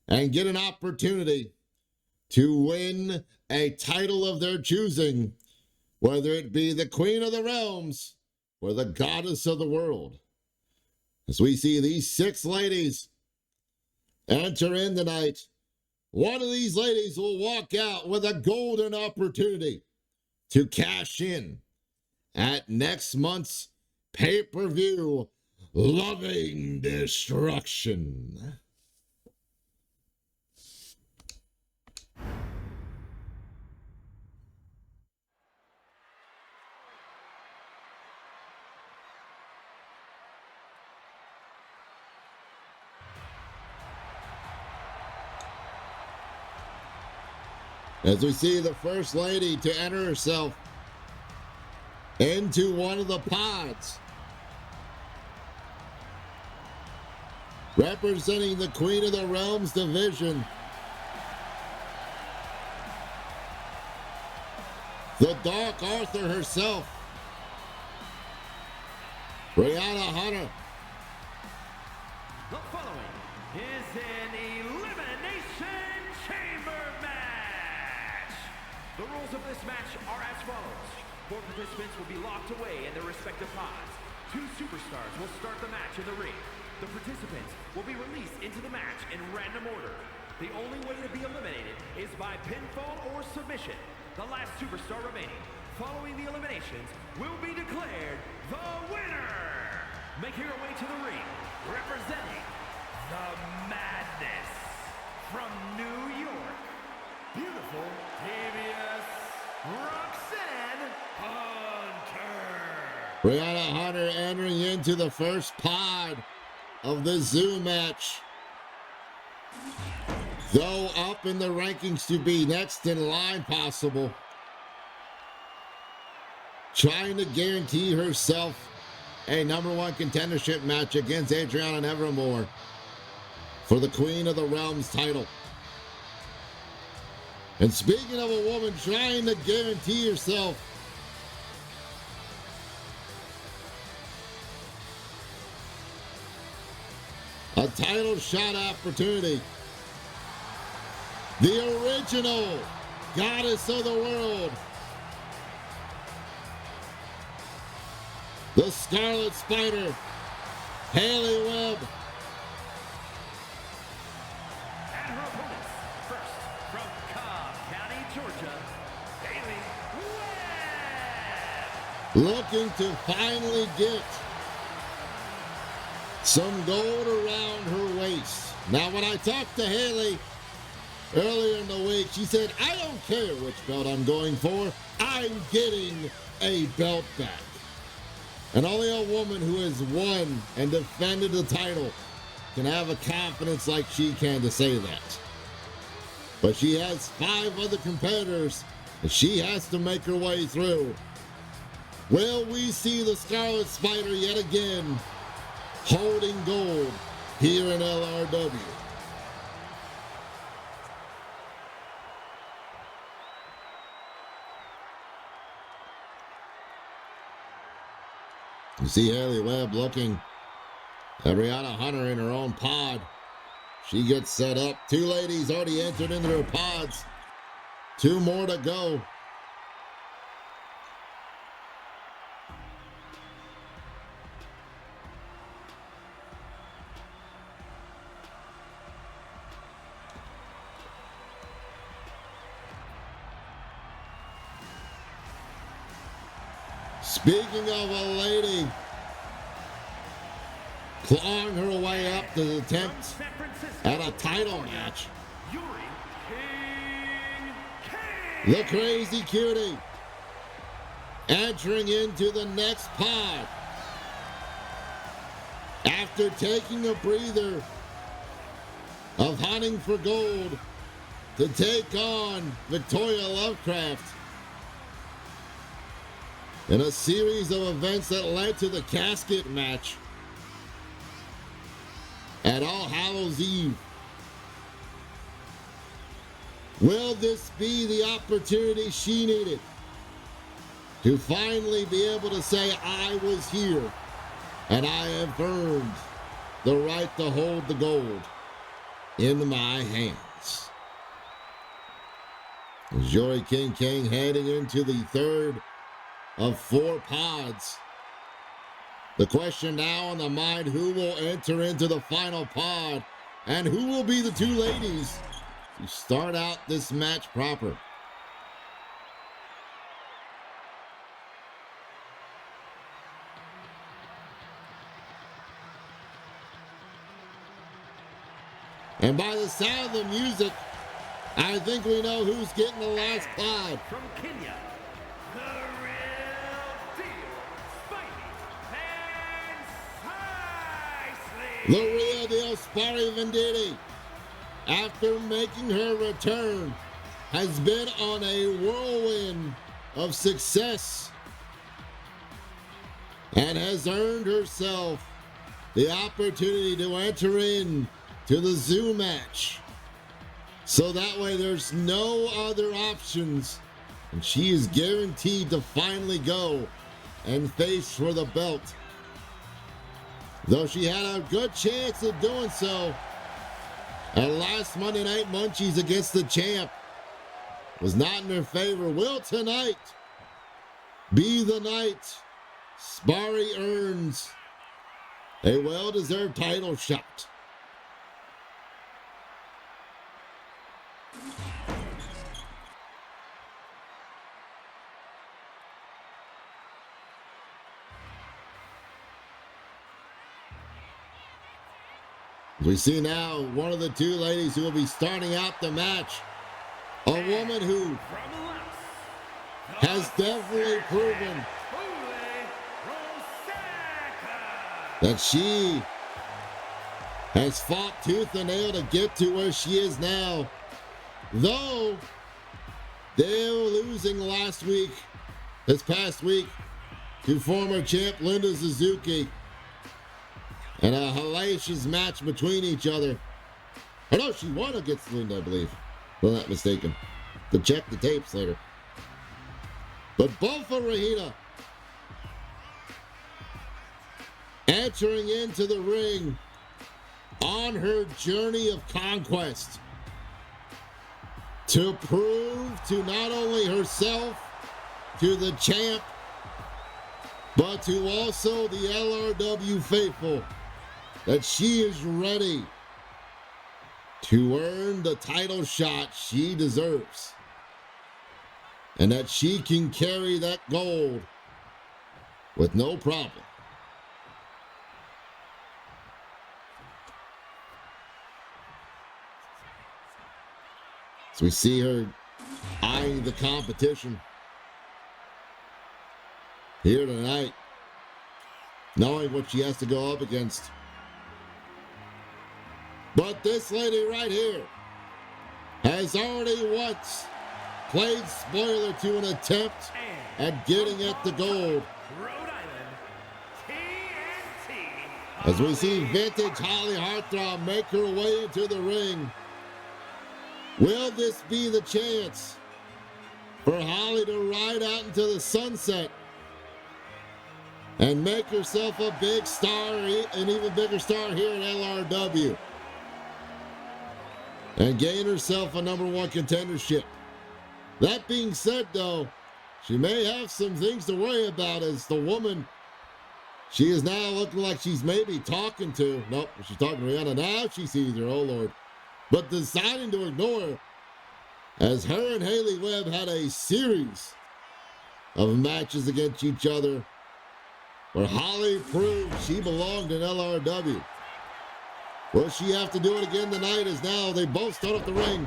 and get an opportunity to win a title of their choosing, whether it be the Queen of the Realms or the Goddess of the World. As we see these 6 ladies enter in tonight, one of these ladies will walk out with a golden opportunity to cash in at next month's pay-per-view Loving Destruction. As we see the first lady to enter herself into one of the pods, representing the Queen of the Realms division, the Dark Arthur herself, Brianna Hunter. The following is an Elimination Chamber match. The rules of this match are as follows. 4 participants will be locked away in their respective pods. 2 superstars will start the match in the ring. The participants will be released into the match in random order. The only way to be eliminated is by pinfall or submission. The last superstar remaining following the eliminations will be declared the winner. Making her way to the ring, representing the Madness from New York, beautiful, devious Roxanne Hunter. Brianna Hunter entering into the first pod of the Zoom match. Though up in the rankings to be next in line possible. Trying to guarantee herself a #1 contendership match against Adriana Nevermore for the Queen of the Realms title. And speaking of a woman trying to guarantee herself a title shot opportunity, the original Goddess of the World, the Scarlet Spider, Haley Webb. And her opponents, first from Cobb County, Georgia, Haley Webb. Looking to finally get some gold around her waist. Now, when I talked to Haley earlier in the week, she said, I don't care which belt I'm going for. I'm getting a belt back. And only a woman who has won and defended the title can have a confidence like she can to say that. But she has 5 other competitors and she has to make her way through. Will we see the Scarlet Spider yet again holding gold here in LRW. You see Haley Webb looking at Brianna Hunter in her own pod. She gets set up. Two ladies already entered into their pods. Two more to go. Speaking of a lady clawing her way up to the attempt at a title match, the Crazy Cutie entering into the next pod after taking a breather of hunting for gold to take on Victoria Lovecraft in a series of events that led to the casket match at All Hallows Eve. Will this be the opportunity she needed to finally be able to say, I was here and I have earned the right to hold the gold in my hands? Jory King heading into the third of 4 pods. The question now on the mind, who will enter into the final pod and who will be the two ladies to start out this match proper? And by the sound of the music, I think we know who's getting the last pod. From Kenya, the The real deal, Sparty Venditti, after making her return, has been on a whirlwind of success and has earned herself the opportunity to enter in to the Zoo match. So that way there's no other options, and she is guaranteed to finally go and face for the belt. Though she had a good chance of doing so at last Monday Night Munchies against the champ, was not in her favor. Will tonight be the night Sparry earns a well-deserved title shot? We see now one of the two ladies who will be starting out the match. A woman who has definitely proven that she has fought tooth and nail to get to where she is now. Though they were losing this past week, to former champ Linda Suzuki. And a hellacious match between each other. Oh no, she won against Linda, I believe. If I'm not mistaken. To check the tapes later. But Bofa Rahina entering into the ring on her journey of conquest to prove to not only herself, to the champ, but to also the LRW faithful, that she is ready to earn the title shot she deserves, and that she can carry that gold with no problem. So we see her eyeing the competition here tonight, knowing what she has to go up against. But this lady right here has already once played spoiler to an attempt at getting at the gold. Rhode Island, TNT, As we see vintage Holly Heartthrob make her way into the ring. Will this be the chance for Holly to ride out into the sunset and make herself a big star, an even bigger star here at LRW, and gain herself a #1 contendership? That being said, though, she may have some things to worry about as the woman she is now looking like she's maybe talking to. Nope, she's talking to Rihanna. Now she sees her, oh Lord. But deciding to ignore her, as her and Haley Webb had a series of matches against each other where Holly proved she belonged in LRW. Will she have to do it again tonight, as now they both start up the ring?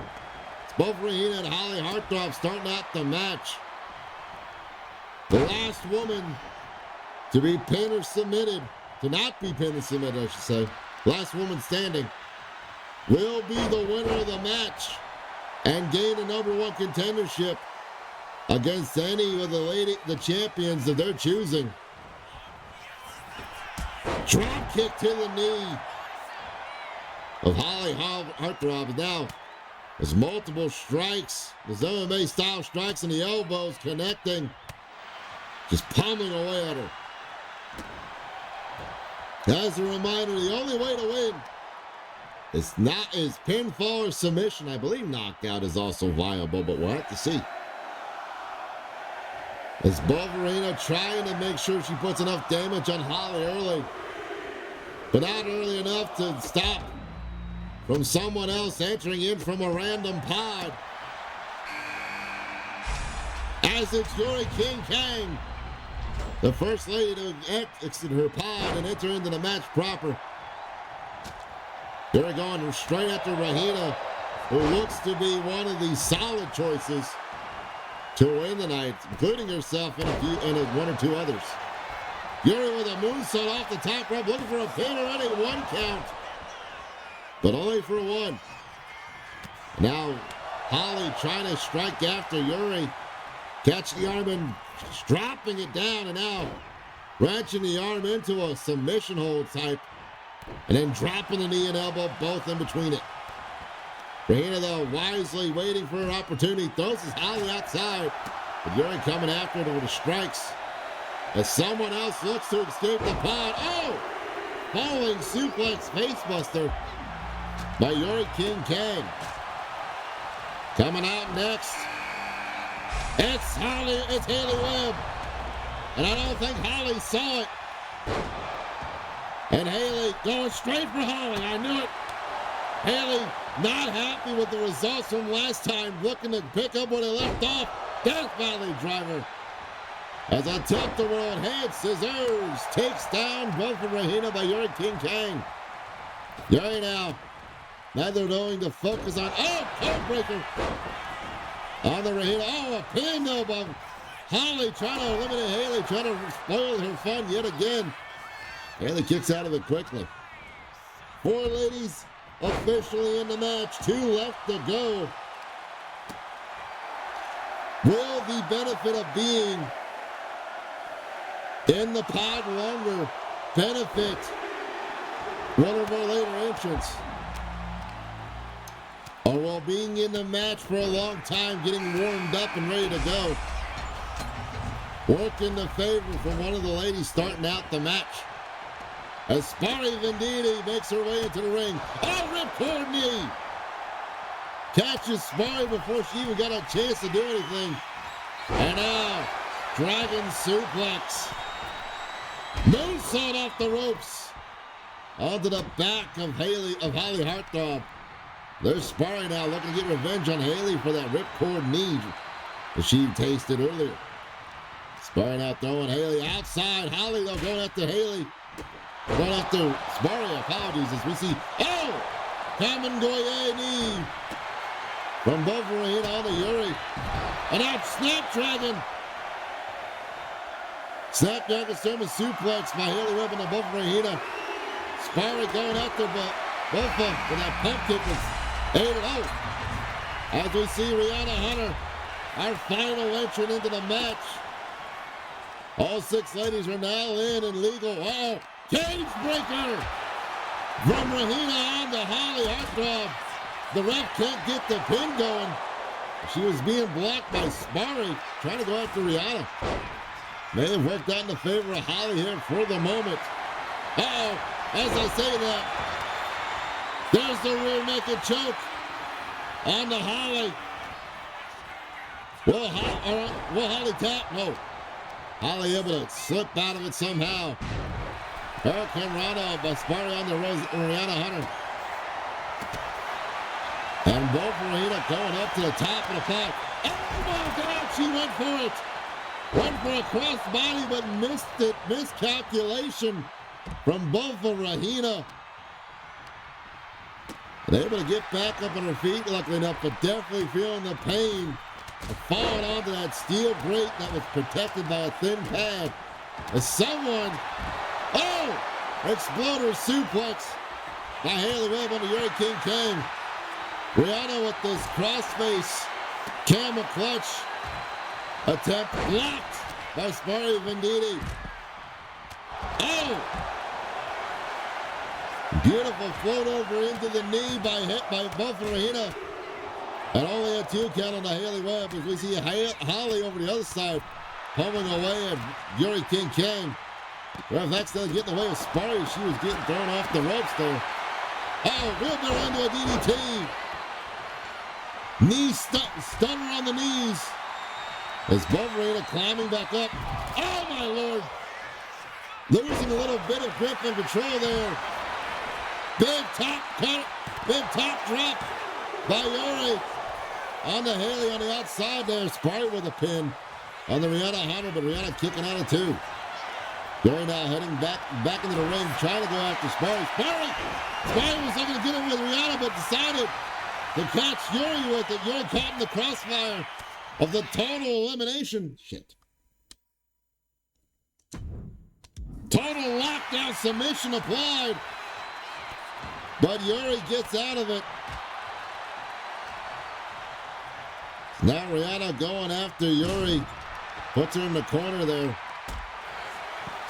It's both Rahina and Holly Heartthrob starting out the match. The last woman to be pinned or submitted, to not be pinned or submitted, I should say, last woman standing, will be the winner of the match and gain a #1 contendership against any of the champions that they're choosing. Drop kick to the knee of Holly Heartthrob. Now, there's multiple strikes. There's MMA style strikes in the elbows connecting. Just pummeling away at her. As a reminder, the only way to win is pinfall or submission. I believe knockout is also viable, but we'll have to see. As Bovarina trying to make sure she puts enough damage on Holly early, but not early enough to stop from someone else entering in from a random pod. As it's Yuri King Kang, the first lady to exit her pod and enter into the match proper. They're going straight after Rahina, who looks to be one of the solid choices to win the night, including herself and one or two others. Yuri with a moonsault off the top rope, looking for a pin or any 1 count, but only for 1. Now Holly trying to strike after Yuri, catching the arm and dropping it down, and now wrenching the arm into a submission hold type, and then dropping the knee and elbow both in between it. Rahina, though, wisely waiting for her opportunity, throws his Holly outside, but Yuri coming after her with the strikes as someone else looks to escape the pod. Oh! Falling suplex facebuster by Yuri King Kang. Coming out next, it's Haley Webb. And I don't think Holly saw it. And Haley going straight for Holly. I knew it. Haley not happy with the results from last time, looking to pick up where they left off. Death Valley driver. As a tilt-the-world head scissors takes down both of Rahina by Yuri King Kang. Yuri now they're going to focus on, code breaker on the Rahina. Oh, a pin elbow. Holly trying to eliminate Haley, trying to spoil her fun yet again. Haley kicks out of it quickly. 4 ladies officially in the match, 2 left to go. Will the benefit of being in the pod longer benefit one of our later entrants? Or will being in the match for a long time, getting warmed up and ready to go, work in the favor for one of the ladies starting out the match? As Spari Venditti makes her way into the ring. Oh, ripcord knee! Catches Spari before she even got a chance to do anything. And now, Dragon Suplex. Moonsault off the ropes onto the back of Holly Heartthrob. There's Spari now looking to get revenge on Haley for that ripcord knee that she tasted earlier. Spari now throwing Haley outside. Holly, though, going after Haley. Going after Spari, apologies, as we see, Common Goye knee from Bovarina onto Yuri. And now Snapdragon. Snapdragon German suplex by Haley Webb and above Rahina. Spari going after Bofa with that pump kick was 8-0. As we see Rihanna Hunter, our final entrant into the match. All 6 ladies are now in and legal. Cage breaker from Rahina on to Holly Heartthrob. The ref can't get the pin going. She was being blocked by Sparry, trying to go after Rihanna. May have worked out in the favor of Holly here for the moment. Uh-oh, as I say that, there's the rear naked choke on the Holly. Will Holly tap? No. Holly able to slip out of it somehow. Hurricane Rana by Sparry on the Rihanna Hunter. And both Rahina going up to the top of the pot. Oh my God, she went for it. Went for a crossbody, but missed it. Miscalculation from both of Rahina. And able to get back up on her feet, luckily enough, but definitely feeling the pain of falling onto that steel grate that was protected by a thin pad. As someone, exploder suplex by Haley Webb on the Yuri King Kang. Rihanna with this crossface camel clutch attempt blocked by Sparry Venditti. Oh! Beautiful float over into the knee by Buffalo Rahina. And only a 2 count on the Haley Webb as we see Holly over the other side pulling away at Yuri King Kang. Ref accidentally getting away with Sparry. She was getting thrown off the ropes there. Oh, wheelbarrow into a DDT. Knee stunner on the knees. As Bulverina climbing back up. Oh my Lord. Losing a little bit of grip and control there. Big top cut. Big top drop by Yuri. On the Haley on the outside there. Sparry with a pin on the Rihanna Hunter, but Rihanna kicking out of 2. Yuri now heading back into the ring, trying to go after Sparry. Sparry was looking to get him with Rihanna, but decided to catch Yuri with it. Yuri caught in the crossfire of the total elimination. Shit. Total lockdown submission applied. But Yuri gets out of it. Now Rihanna going after Yuri. Puts her in the corner there.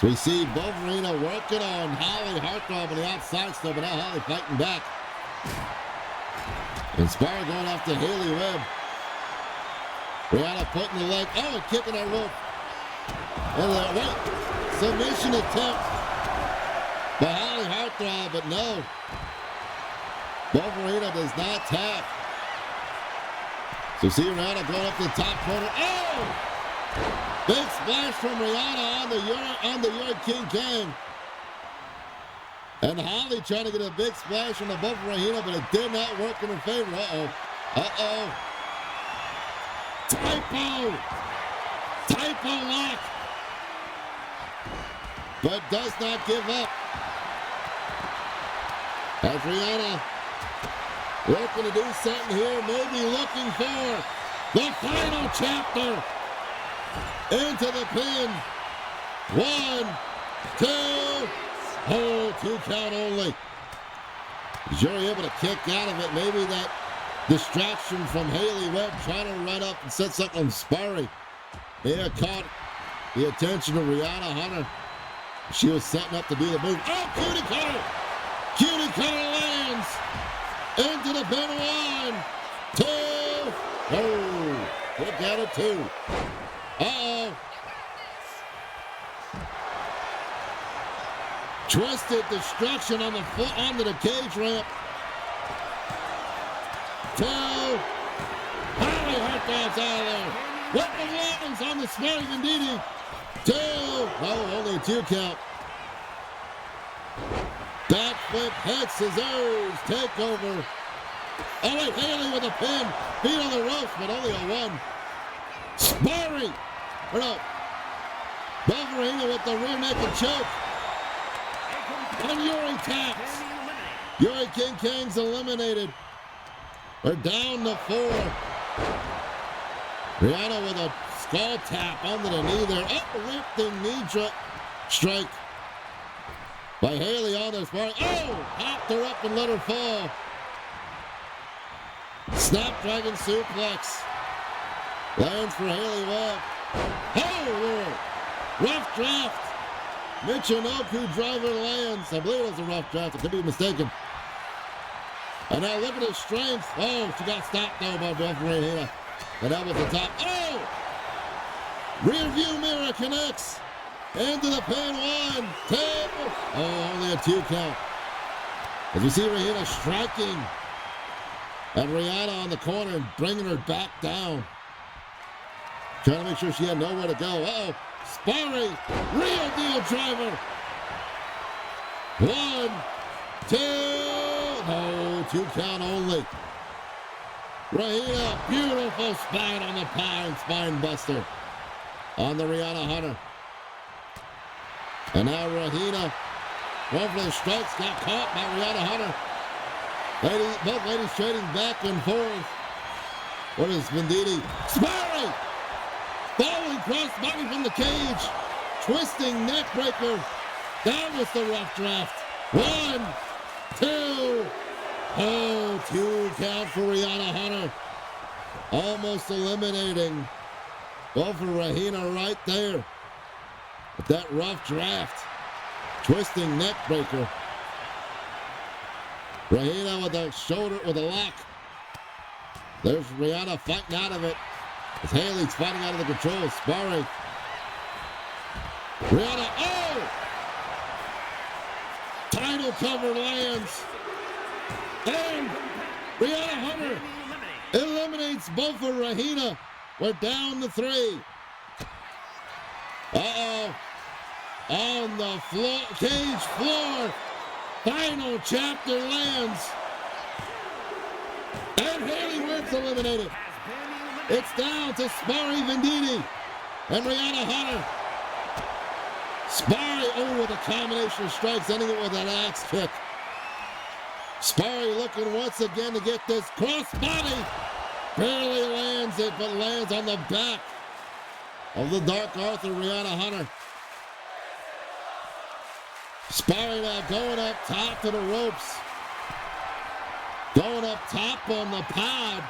So we see Bulverina working on Holly Heartthrob on the outside still, but now Holly fighting back. Inspire going after Haley Webb. Rihanna putting the leg, and kicking her rope. And the right submission attempt by Holly Heartthrob, but no. Bulverina does not tap. So see Rihanna going up to the top corner. Oh! Big splash from Rihanna on the Yuri King Kang. And Holly trying to get a big splash on the butt of Rahina, but it did not work in her favor. Uh-oh. Typo lock. But does not give up. As Rihanna looking to do something here, maybe looking for the final chapter. Into the pin. 1, 2. Oh, 2 count only. Yuri able to kick out of it. Maybe that distraction from Haley Webb trying to run up and set something on Sparry. May have caught the attention of Rihanna Hunter. She was setting up to do the move. Oh, cutie cutter! Cutie cutter lands into the pin. 1, 2. Oh, kick out of 2. Uh-oh. Twisted destruction on the foot onto the cage ramp. 2. Holly Heartthrob out of there. With the lungs on the Sparry Venditti. 2. Oh, only a 2 count. Backflip head scissors takeover. Oh wait, Haley with a pin. Feet on the ropes, but only a 1. Sparry. Or no. Bulverina with the rear naked choke. And Yuri taps. Yuri King Kang's eliminated. We're down to 4. Rihanna with a skull tap under the knee there. Uplifting knee strike by Haley on this part. Oh! Hopped her up and let her fall. Snapdragon suplex. Lands for Haley Webb. Oh, Lord. Rough draft Michinoku driver lands. I believe it was a rough draft. I could be mistaken. And now look at his strength. Oh, she got stopped though by referee Hina. And that was the top. Oh! Rear view mirror connects. Into the pin. 1, 2. Oh, only a 2 count. As you see Rahina striking at Rihanna on the corner and bringing her back down. Trying to make sure she had nowhere to go. Uh-oh. Sparring. Real deal driver. 1, 2. No, 2 count only. Rahina, beautiful spine on the pine spine buster on the Rihanna Hunter. And now Rahina, one for the strikes, got caught by Rihanna Hunter. Both ladies trading back and forth. What is Venditti? Sparring! Falling crossbody from the cage. Twisting neck breaker. That was the rough draft. 1, 2. Oh, 2 count for Rihanna Hunter. Almost eliminating both for Rahina right there. With that rough draft. Twisting neck breaker. Rahina with a shoulder, with a lock. There's Rihanna fighting out of it. As Haley's fighting out of the controls, sparring. Rihanna, oh! Title cover lands. And Rihanna Hunter eliminates both of Rahina. We're down to 3. Uh-oh. On the floor, cage floor. Final chapter lands. And Haley Wentz eliminated. It's down to Sparry Venditti and Rihanna Hunter. Sparry, oh, with a combination of strikes, ending it with an axe kick. Sparry looking once again to get this crossbody. Barely lands it, but lands on the back of the Dark Arthur, Rihanna Hunter. Sparry now going up top to the ropes. Going up top on the pod.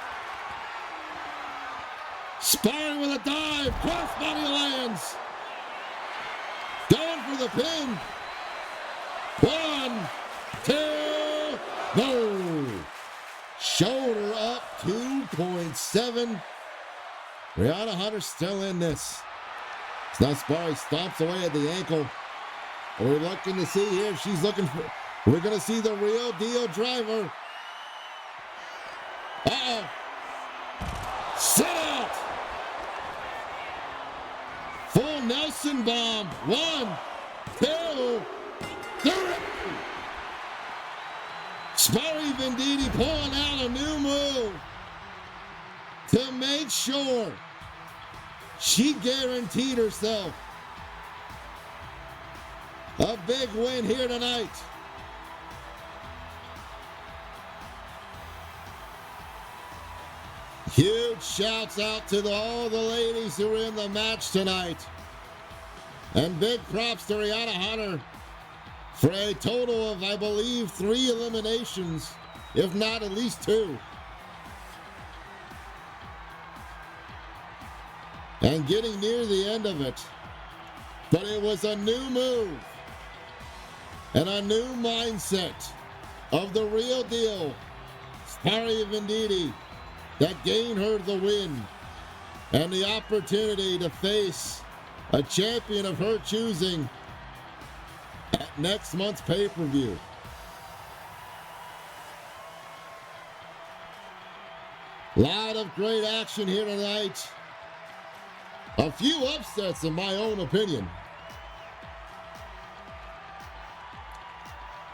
Sparry with a dive. Crossbody lands. Going for the pin. 1, 2. No. Shoulder up. 2.7. Rihanna Hunter still in this. So now Sparry stomps away at the ankle. We're looking to see here if she's looking for. We're going to see the real deal driver. Uh-oh. Sit out. Full Nelson bomb. 1, 2, 3. Sparry Venditti pulling out a new move to make sure she guaranteed herself a big win here tonight. Huge shouts out to all the ladies who were in the match tonight. And big props to Rihanna Hunter for a total of, I believe, 3 eliminations, if not at least 2. And getting near the end of it. But it was a new move and a new mindset of the real deal, Sparry Venditti, that gained her the win and the opportunity to face a champion of her choosing at next month's pay-per-view. Lot of great action here tonight. A few upsets in my own opinion.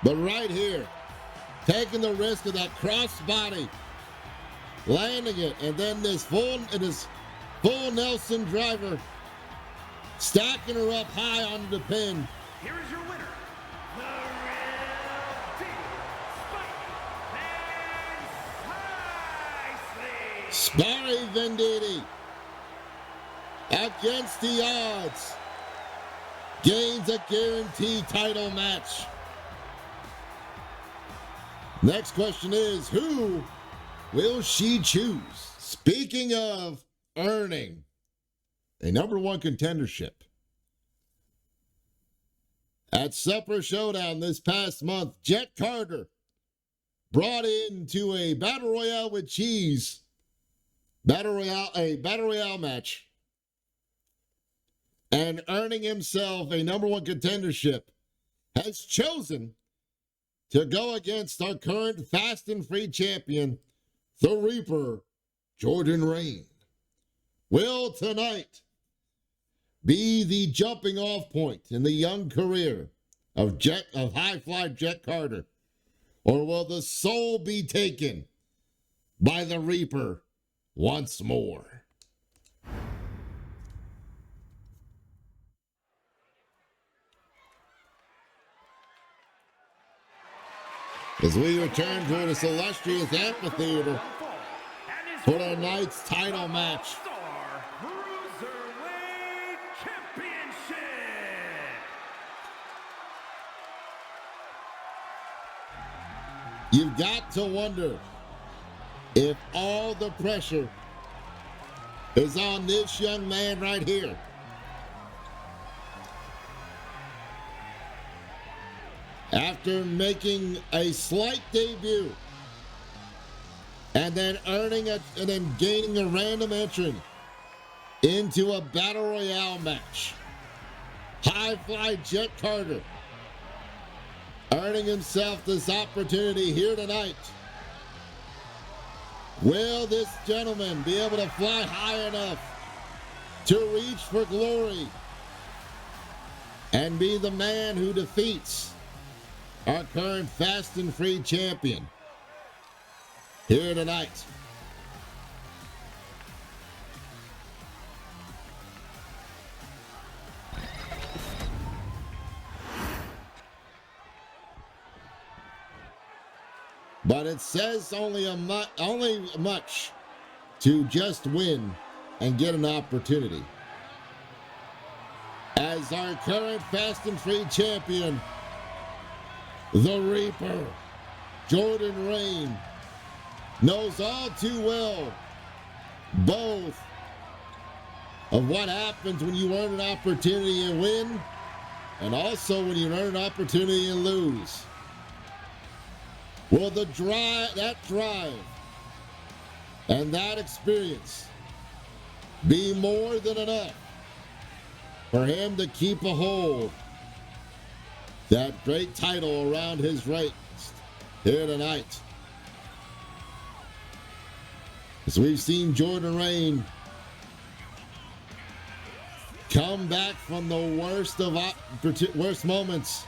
But right here, taking the risk of that crossbody, landing it, and then this full Nelson driver, stacking her up high onto the pin. Here is your winner, the Real Deal, Sparry Venditti, against the odds, gains a guaranteed title match. Next question is, who will she choose? Speaking of earning a #1 contendership, At Supper Showdown this past month, Jet Carter brought into a Battle Royale with Cheese, Battle Royale match, and earning himself a #1 contendership, has chosen to go against our current Fast and Free champion, the Reaper, Jordan Rain. Will tonight be the jumping off point in the young career of High Fly Jet Carter? Or will the soul be taken by the Reaper once more? As we return to this illustrious amphitheater for tonight's title match. You've got to wonder if all the pressure is on this young man right here. After making a slight debut and then gaining a random entry into a Battle Royale match, High Fly Jet Carter earning himself this opportunity here tonight. Will this gentleman be able to fly high enough to reach for glory and be the man who defeats our current Fast and Free champion here tonight? But it says only much to just win and get an opportunity. As our current Fast and Free champion, the Reaper, Jordan Rain, knows all too well both of what happens when you earn an opportunity and win, and also when you earn an opportunity and lose. Will that drive and that experience be more than enough for him to keep a hold that great title around his waist here tonight? As we've seen Jordan Rain come back from the worst moments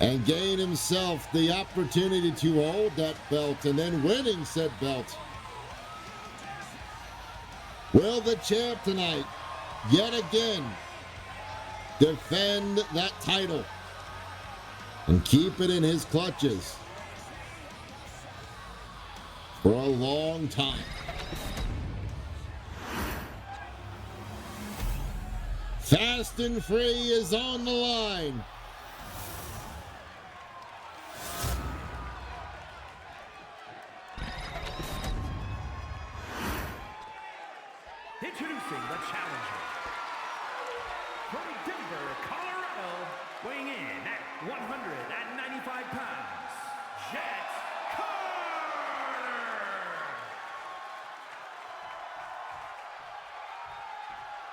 and gain himself the opportunity to hold that belt and then winning said belt. Will the champ tonight yet again defend that title and keep it in his clutches for a long time? Fast and Free is on the line. Introducing the challenger. From Denver, Colorado, weighing in at 195 pounds, Jet Carter.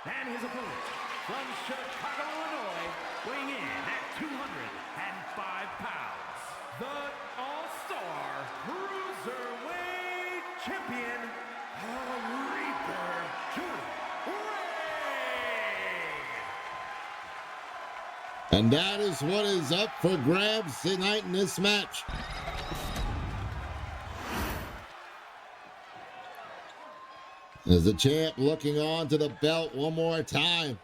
And his opponent, from Chicago, Illinois, weighing in at 205 pounds, the All-Star Cruiserweight Champion, the Reaper, Jordan Rain. And that is what is up for grabs tonight in this match. As the champ looking on to the belt one more time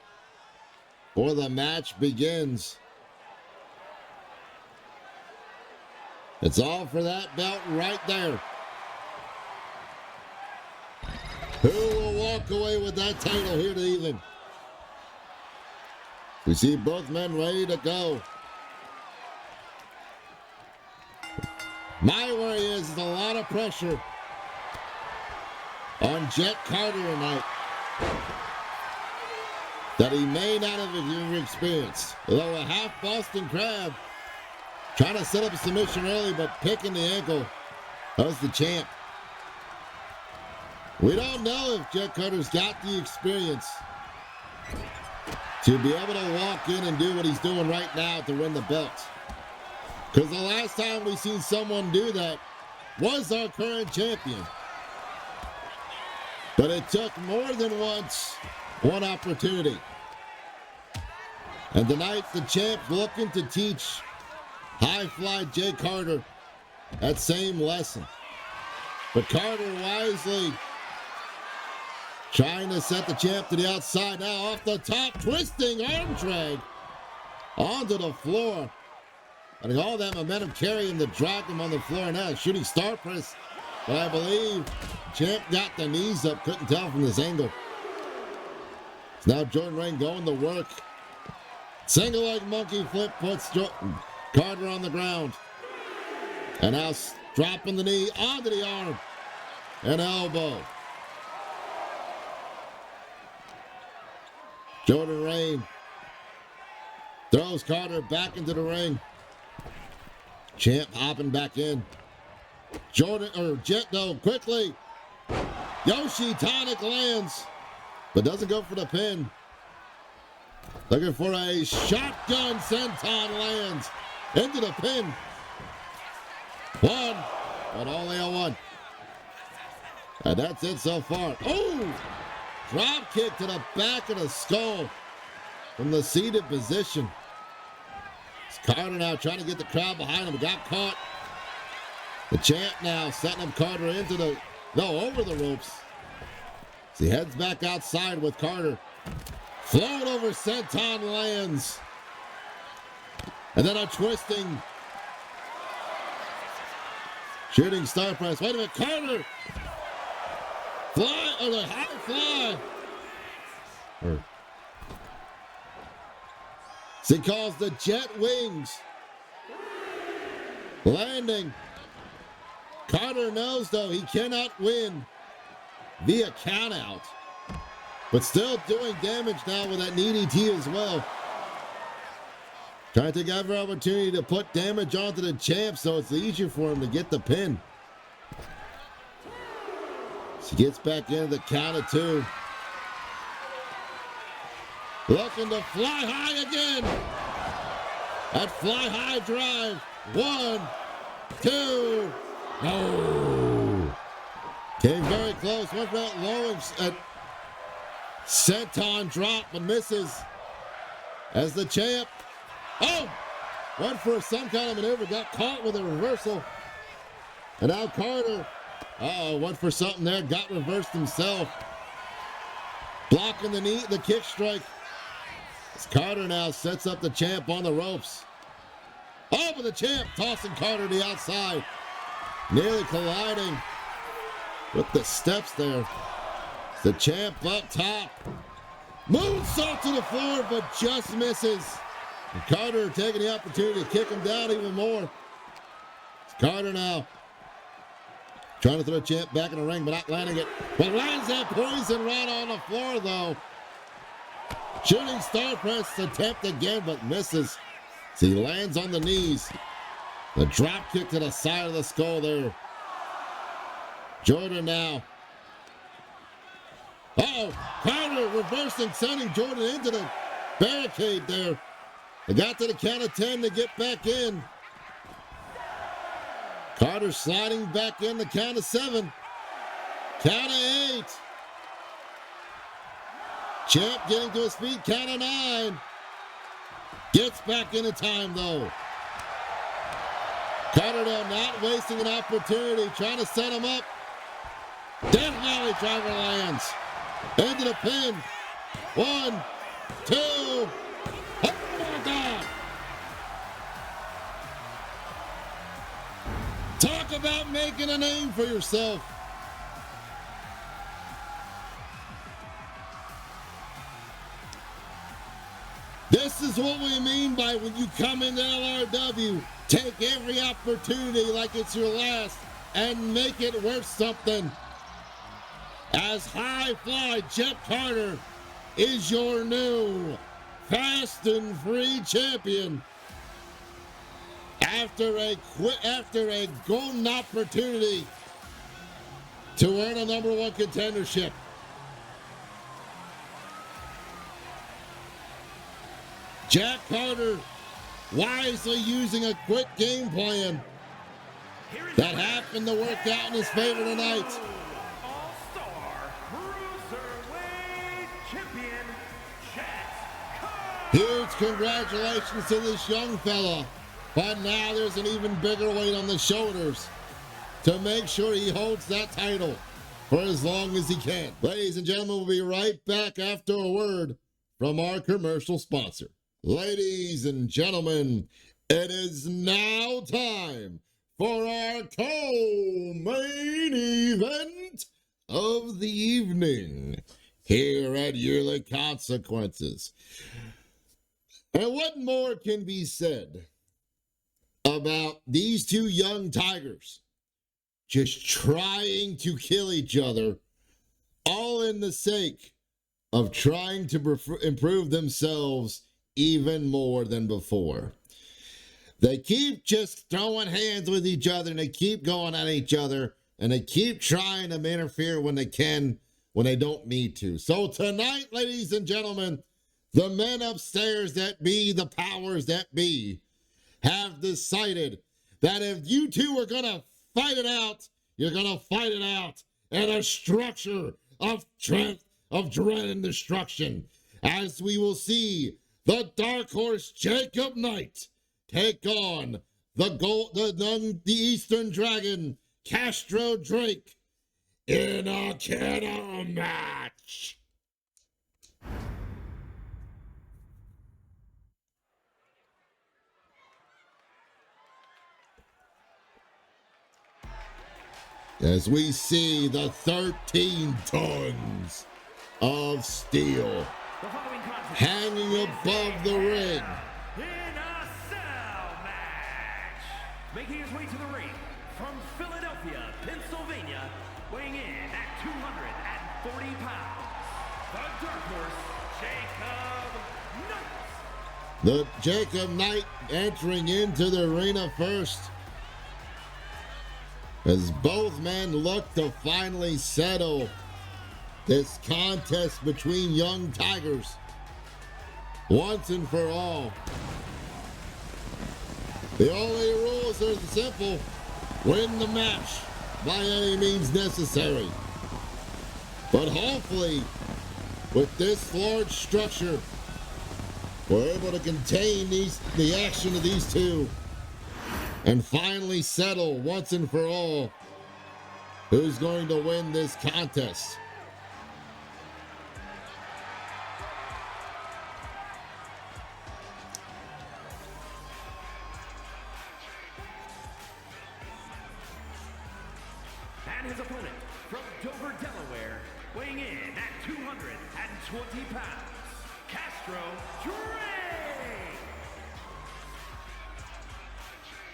before the match begins. It's all for that belt right there. Who will walk away with that title here this evening? We see both men ready to go. My worry is a lot of pressure on Jet Carter tonight. that he may not have experienced. Although a half Boston Crab trying to set up a submission early, but picking the ankle. That was the champ. We don't know if Jet Carter's got the experience to be able to walk in and do what he's doing right now to win the belt. Because the last time we seen someone do that was our current champion. But it took more than once, one opportunity. And tonight, the champ's looking to teach High Fly Jay Carter that same lesson. But Carter wisely trying to set the champ to the outside. Now off the top, twisting arm drag onto the floor. And all that momentum carrying the drag him on the floor now. Shooting star press. But I believe champ got the knees up. Couldn't tell from this angle. It's now Jordan Rain going to work. Single leg monkey flip puts Carter on the ground. And now dropping the knee onto the arm. An elbow. Jordan Rain throws Carter back into the ring. Champ hopping back in. Jet though quickly. Yoshi Tonic lands, but doesn't go for the pin. Looking for a shotgun senton, lands into the pin. One, but only a one. And that's it so far. Oh! Drop kick to the back of the skull from the seated position. It's Carter now trying to get the crowd behind him. Got caught. The champ now setting up Carter over the ropes. As he heads back outside with Carter. Float over senton lands. And then a twisting. Shooting star press. Wait a minute, Carter. Fly, or the high fly. He calls the jet wings. Landing. Carter knows, though, he cannot win via countout. But still doing damage now with that knee DT as well. Trying to take every opportunity to put damage onto the champ so it's easier for him to get the pin. He gets back into the count of two. Looking to fly high again. That fly high drive. 1, 2. No. Came very close. Went for that low senton drop, but misses. As the champ. Oh! Went for some kind of maneuver. Got caught with a reversal. And now Carter. Went for something there. Got reversed himself. Blocking the knee, the kick strike. As Carter now sets up the champ on the ropes. Oh, but the champ tossing Carter to the outside. Nearly colliding with the steps there. The champ up top. Moonsault to the floor, but just misses. And Carter taking the opportunity to kick him down even more. It's Carter now. Trying to throw champ back in the ring, but not landing it. But lands that poison right on the floor, though. Shooting star press attempt again, but misses. As he lands on the knees. The drop kick to the side of the skull there. Jordan now. Carter reversing, sending Jordan into the barricade there. They got to the count of 10 to get back in. Carter sliding back in the count of 7. Count of 8. Champ getting to his feet, count of 9. Gets back into time though. Carter though not wasting an opportunity, trying to set him up. Death Valley driver lands. Into the pin. 1, 2. Oh my God. Talk about making a name for yourself. This is what we mean by when you come into LRW, take every opportunity like it's your last and make it worth something. As High Fly Jet Carter is your new fast and free champion. After a golden opportunity to earn a #1 contendership, Jack Carter wisely using a quick game plan that happened to work out in his favor tonight. All-Star Cruiserweight Champion, Jack Carter. Huge congratulations to this young fella. But now there's an even bigger weight on the shoulders to make sure he holds that title for as long as he can. Ladies and gentlemen, we'll be right back after a word from our commercial sponsor. Ladies and gentlemen, it is now time for our co-main event of the evening here at Yearly Consequences. And what more can be said about these two young tigers just trying to kill each other, all in the sake of trying to improve themselves even more than before. They keep just throwing hands with each other, and they keep going at each other, and they keep trying to interfere when they can, when they don't need to. So tonight, ladies and gentlemen, the men upstairs that be, the powers that be, have decided that if you two are going to fight it out, you're going to fight it out in a structure of dread and destruction, as we will see the Dark Horse Jacob Knight take on the Eastern Dragon Castro Drake in a kennel match. As we see the 13 tons of steel hanging above the ring. In a cell match. Making his way to the ring from Philadelphia, Pennsylvania, weighing in at 240 pounds, the Dark Horse, Jacob Knight. The Jacob Knight entering into the arena first, as both men look to finally settle this contest between young tigers once and for all. The only rules are simple: win the match by any means necessary. But hopefully, with this large structure, we're able to contain the action of these two and finally settle once and for all who's going to win this contest. And his opponent from Dover, Delaware, weighing in at 220 pounds, Castro Drake.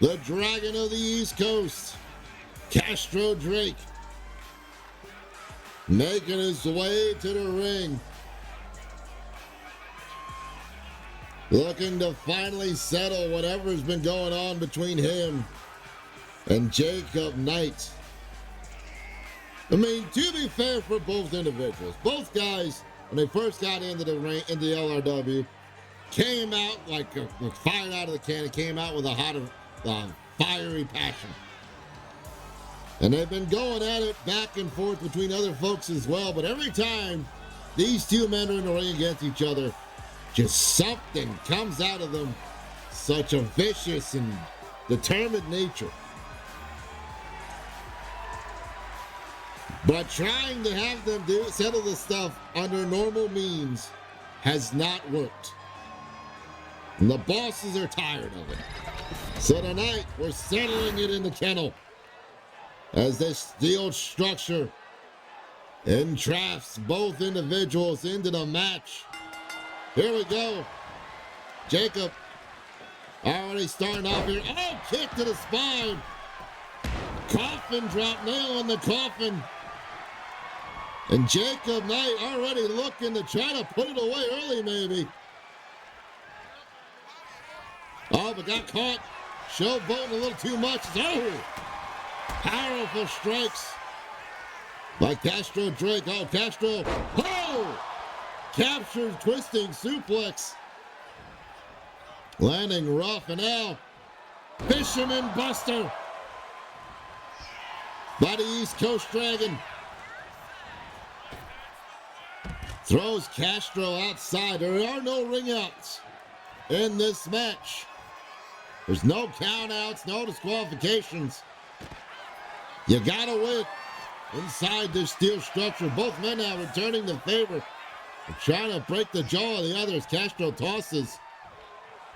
The Dragon of the East Coast, Castro Drake, making his way to the ring, looking to finally settle whatever's been going on between him and Jacob Knight. I mean, to be fair for both individuals, both guys, when they first got into the ring, into the LRW, came out like fired out of the cannon, came out with a fiery passion. And they've been going at it back and forth between other folks as well, but every time these two men are in the ring against each other, just something comes out of them, such a vicious and determined nature. But trying to have them settle this stuff under normal means has not worked. And the bosses are tired of it. So tonight, we're settling it in the kennel as this steel structure entraps both individuals into the match. Here we go. Jacob already starting off here. Oh, kick to the spine. Coffin drop, nail in the coffin. And Jacob Knight already looking to try to put it away early, maybe. Oh, but got caught. Showboating a little too much. Oh! Powerful strikes by Castro Drake. Oh, Castro. Oh! Captured, twisting suplex. Landing rough, and now Fisherman Buster by the East Coast Dragon. Throws Castro outside. There are no ring outs in this match. There's no count outs, no disqualifications. You gotta win inside this steel structure. Both men now returning the favor. They're trying to break the jaw of the other as Castro tosses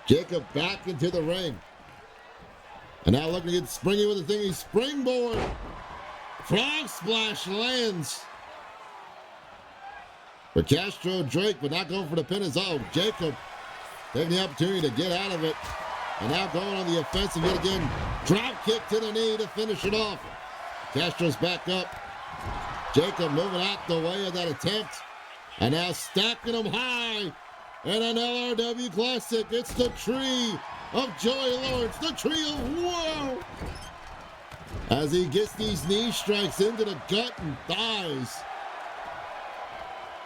Jacob back into the ring. And now looking to get springy with the thingy. Springboard. Frog splash lands for Castro Drake, but not going for the pin as well. Jacob taking the opportunity to get out of it. And now going on the offensive yet again. Drop kick to the knee to finish it off. Castro's back up. Jacob moving out the way of that attempt. And now stacking them high. And an LRW Classic. It's the Tree of Joey Lawrence. The Tree of Woe. As he gets these knee strikes into the gut and thighs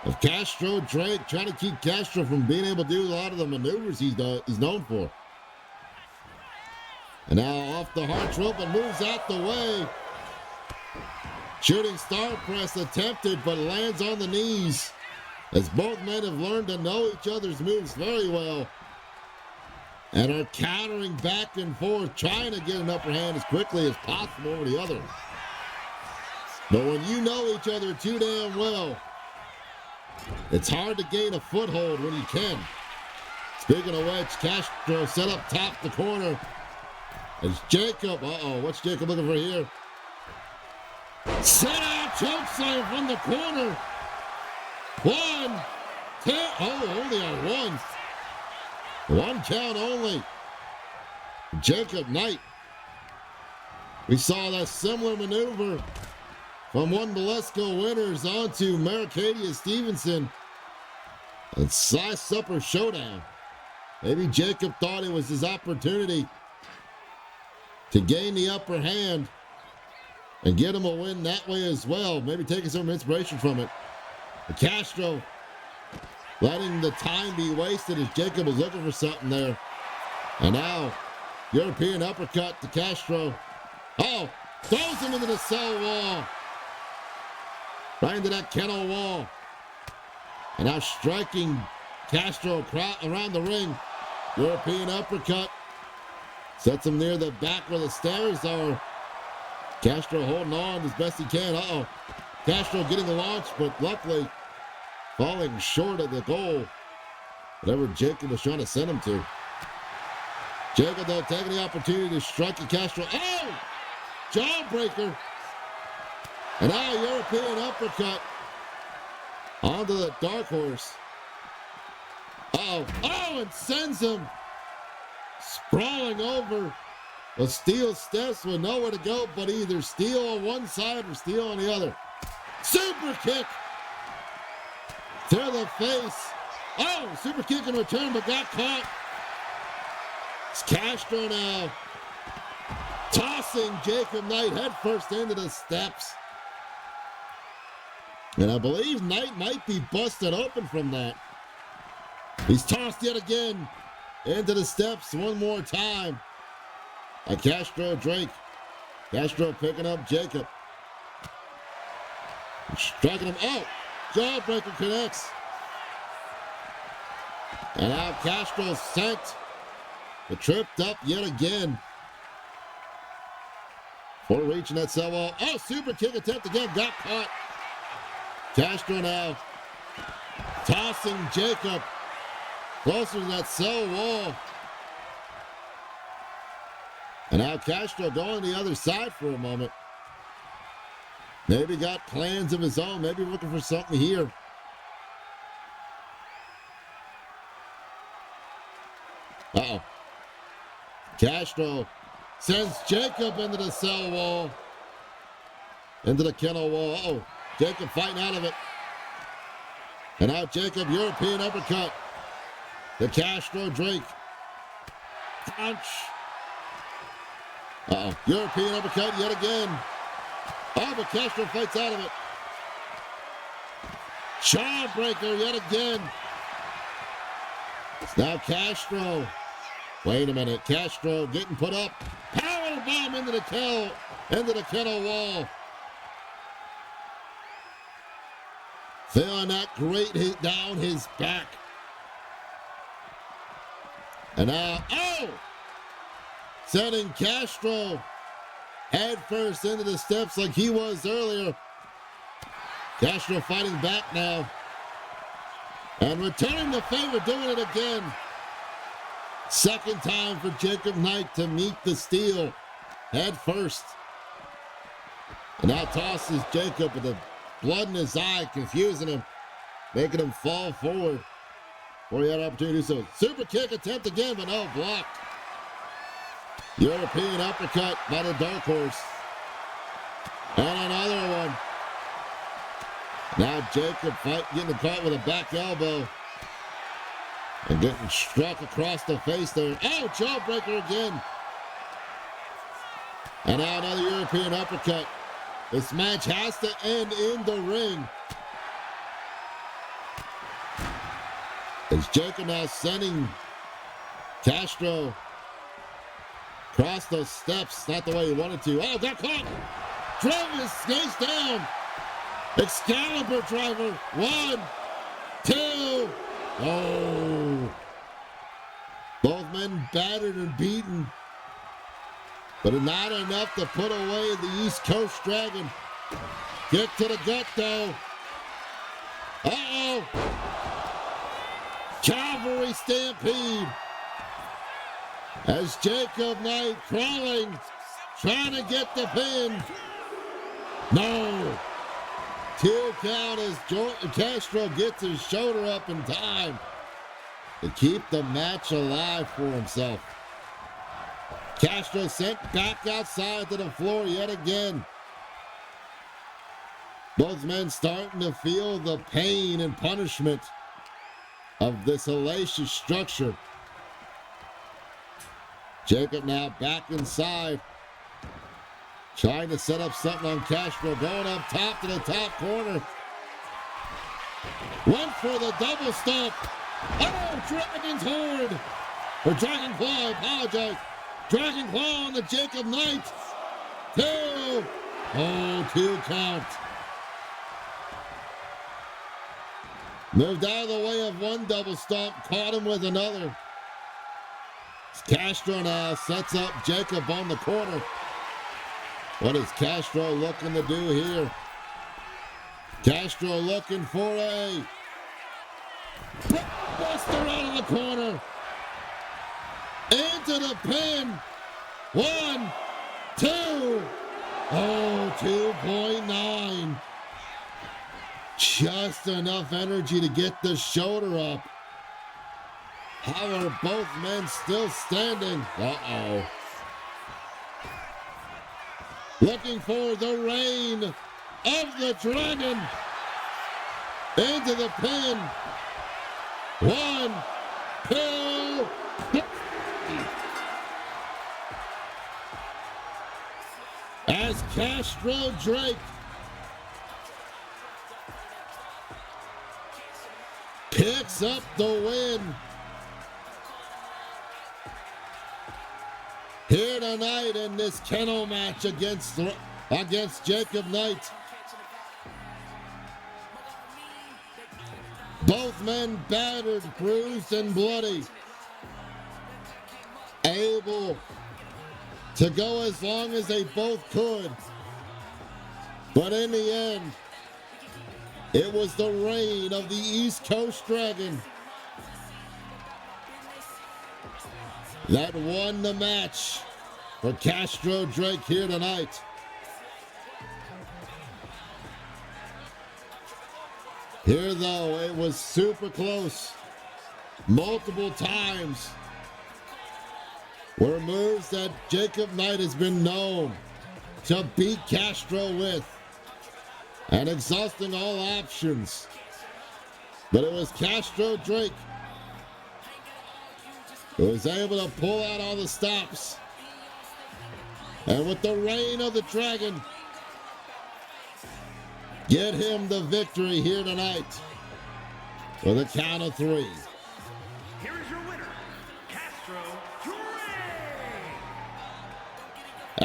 of Castro Drake, trying to keep Castro from being able to do a lot of the maneuvers he's known for. And now off the heart rope and moves out the way. Shooting star press attempted, but lands on the knees. As both men have learned to know each other's moves very well. And are countering back and forth, trying to get an upper hand as quickly as possible over the other. But when you know each other too damn well, it's hard to gain a foothold when you can. Speaking of which, Castro set up top the corner. As Jacob, what's Jacob looking for here? Set out chokeslam from the corner. 1, 2, only a 1. 1 count only. Jacob Knight. We saw that similar maneuver from one Belasco winners onto Maricadia Stevenson and Size Supper Showdown. Maybe Jacob thought it was his opportunity to gain the upper hand and get him a win that way as well. Maybe taking some inspiration from it. But Castro letting the time be wasted as Jacob was looking for something there. And now, European uppercut to Castro. Oh, throws him into the cell wall. Right into that kennel wall. And now striking Castro around the ring. European uppercut. Sets him near the back where the stairs are. Castro holding on as best he can. Castro getting the launch, but luckily falling short of the goal. Whatever Jacob was trying to send him to. Jacob, though, taking the opportunity to strike at Castro. Oh! Jawbreaker. And now European uppercut onto the Dark Horse. And sends him sprawling over the steel steps with nowhere to go but either steel on one side or steel on the other. Super kick to the face. Super kick in return, but got caught. It's Castro now tossing Jacob Knight headfirst into the steps. And I believe Knight might be busted open from that. He's tossed yet again into the steps one more time by Castro Drake. Castro picking up Jacob. Striking him. Jawbreaker connects. And now Castro sent the tripped up yet again. Before reaching that cell wall. Super kick attempt again. Got caught. Castro now tossing Jacob closer to that cell wall. And now Castro going the other side for a moment. Maybe got plans of his own. Maybe looking for something here. Castro sends Jacob into the cell wall. Into the kennel wall. Jacob fighting out of it. And now Jacob, European uppercut. The Castro Drake. Punch. Uh-oh. European uppercut yet again. Oh, but Castro fights out of it. Jawbreaker yet again. It's now Castro. Wait a minute. Castro getting put up. Power bomb into the kennel wall. Feeling that great hit down his back. And now, oh! Sending Castro head first into the steps like he was earlier. Castro fighting back now. And returning the favor, doing it again. Second time for Jacob Knight to meet the steel head first. And now tosses Jacob with the blood in his eye, confusing him, making him fall forward before he had an opportunity to do so. Super kick attempt again, but no, blocked. European uppercut by the Dark Horse. And another one. Now Jacob getting caught with a back elbow. And getting struck across the face there. Oh, jawbreaker again. And now another European uppercut. This match has to end in the ring. As Jacob now sending Castro across those steps, not the way he wanted to. Oh, got caught. Drove his skates down. Excalibur driver. 1, 2. Oh. Both men battered and beaten. But not enough to put away the East Coast Dragon. Kick to the gut, though. Uh-oh. Cavalry Stampede. As Jacob Knight crawling, trying to get the pin. No. 2 count as Castro gets his shoulder up in time to keep the match alive for himself. Castro sent back outside to the floor yet again. Both men starting to feel the pain and punishment of this hellacious structure. Jacob now back inside, trying to set up something on Castro, going up top to the top corner. Went for the double stomp. Oh, Dragon's Horde. Or Dragon Claw, I apologize. Dragon Claw on the Jacob Knight. 2. Oh, 2 count. Moved out of the way of one double stomp, caught him with another. Castro now sets up Jacob on the corner. What is Castro looking to do here? Castro looking for a buster out of the corner. Into the pin. 1, 2. Oh, 2.9. Just enough energy to get the shoulder up. How are both men still standing? Uh-oh. Looking for the reign of the Dragon. Into the pin. 1, 2. As Castro Drake picks up the win here tonight in this kennel match against Jacob Knight. Both men battered, bruised, and bloody. Able to go as long as they both could. But in the end, it was the reign of the East Coast Dragon that won the match for Castro Drake here tonight. Here, though, it was super close. Multiple times were moves that Jacob Knight has been known to beat Castro with. and exhausting all options. But it was Castro Drake who was able to pull out all the stops. And with the reign of the dragon, get him the victory here tonight with a count of 3. Here is your winner, Castro Drake.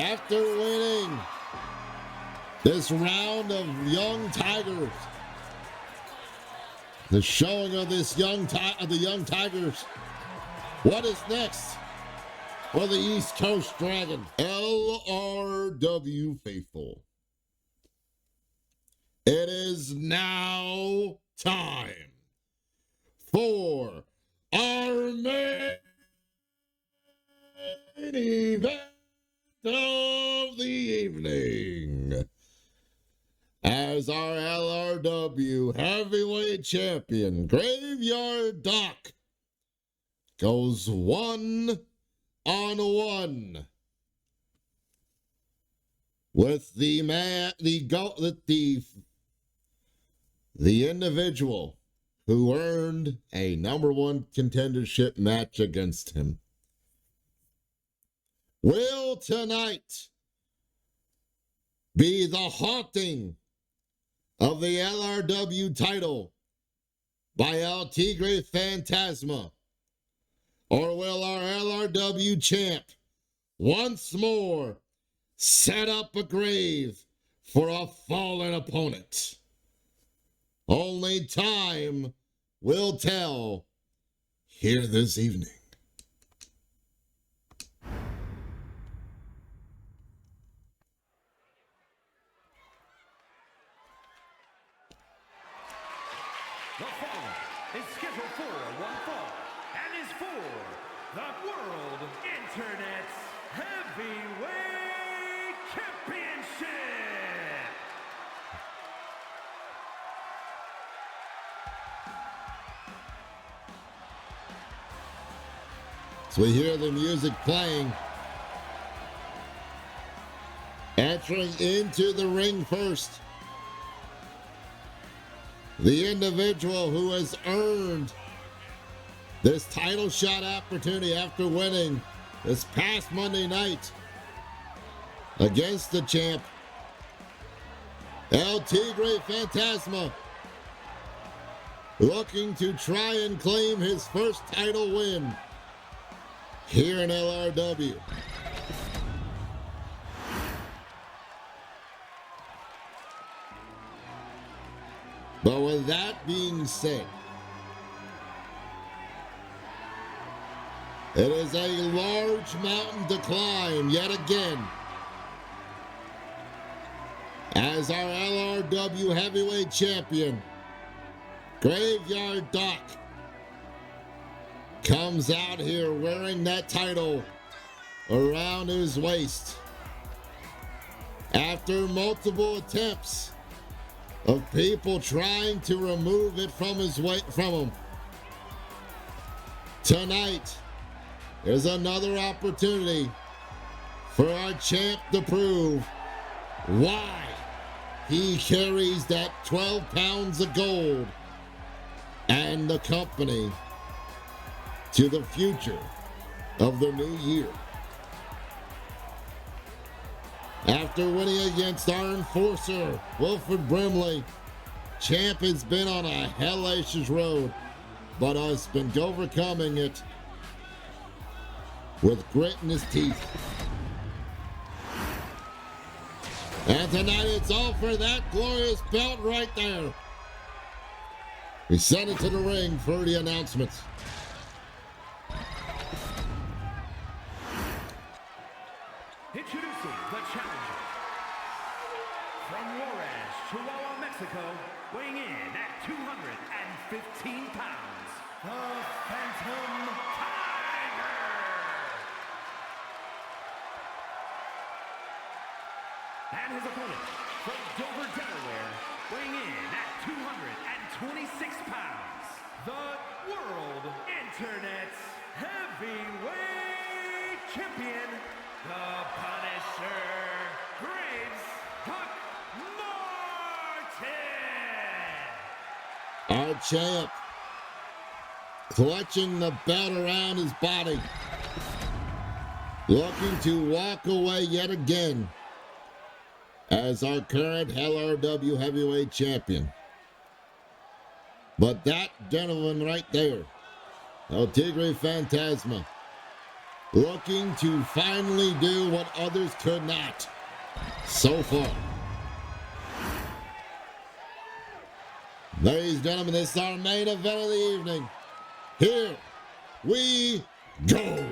After winning this round of Young Tigers, the showing of this the Young Tigers, what is next for the East Coast Dragon? LRW faithful. It is now time for our main event of the evening, as our LRW heavyweight champion, Graveyard Doc, goes 1-on-1 with the individual who earned a #1 contendership match against him. Will tonight be the haunting of the LRW title by El Tigre Fantasma? Or will our LRW champ once more set up a grave for a fallen opponent? Only time will tell here this evening. The following is scheduled for one fall and is for the World Internet Heavyweight Championship. So we hear the music playing. Entering into the ring first, the individual who has earned this title shot opportunity after winning this past Monday night against the champ, El Tigre Fantasma, looking to try and claim his first title win here in LRW. But with that being said, it is a large mountain to climb yet again, as our LRW heavyweight champion, Graveyard Doc, comes out here wearing that title around his waist after multiple attempts of people trying to remove it from him. Tonight is another opportunity for our champ to prove why he carries that 12 pounds of gold and the company to the future of the new year. After winning against our enforcer, Wilfred Brimley, champ has been on a hellacious road, but has been overcoming it with grit in his teeth. And tonight it's all for that glorious belt right there. We send it to the ring for the announcements. Introducing the challenger from Juarez, Chihuahua, Mexico, weighing in at 215 pounds, the Phantom Tiger. And his opponent from Dover, Delaware, weighing in at 226 pounds, the World Internet Heavyweight Champion, the Punisher, Graves Huck Martin. Our champ clutching the belt around his body, looking to walk away yet again as our current LRW heavyweight champion. But that gentleman right there, El Tigre Fantasma, looking to finally do what others could not so far. Ladies and gentlemen, this is our main event of the evening. Here we go.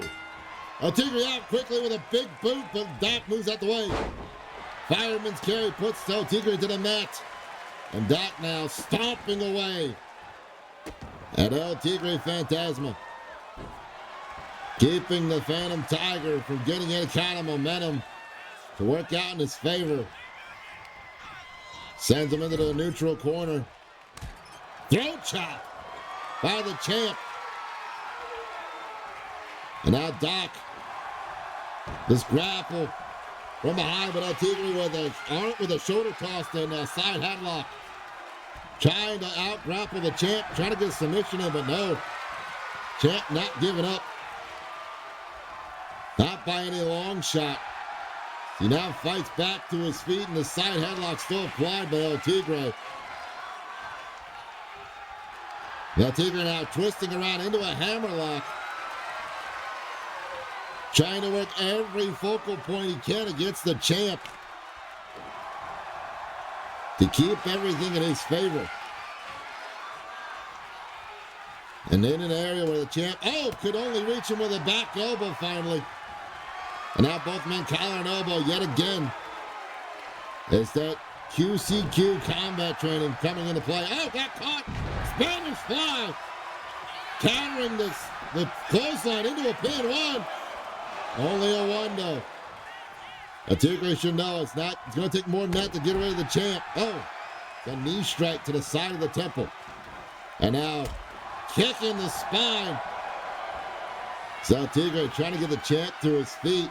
El Tigre out quickly with a big boot, but Doc moves out the way. Fireman's carry puts El Tigre to the mat. And Doc now stomping away at El Tigre Fantasma, keeping the Phantom Tiger from getting any kind of momentum to work out in his favor. Sends him into the neutral corner. Throat chop by the champ. And now Doc, this grapple from behind, but El Tigre with a shoulder toss and a side headlock. Trying to out-grapple the champ, trying to get a submission in, but no. Champ not giving up. Not by any long shot. He now fights back to his feet, and the side headlock still applied by El Tigre. El Tigre now twisting around into a hammerlock. Trying to work every focal point he can against the champ to keep everything in his favor. And in an area where the champ, could only reach him with a back elbow finally. And now both men collar and elbow yet again. It's that QCQ combat training coming into play. Got caught. Spanish fly. Countering the clothesline into a pin. One. Only a one though. El Tigre should know it's going to take more than that to get rid of the champ. The knee strike to the side of the temple. And now kicking the spine. El Tigre trying to get the champ to his feet.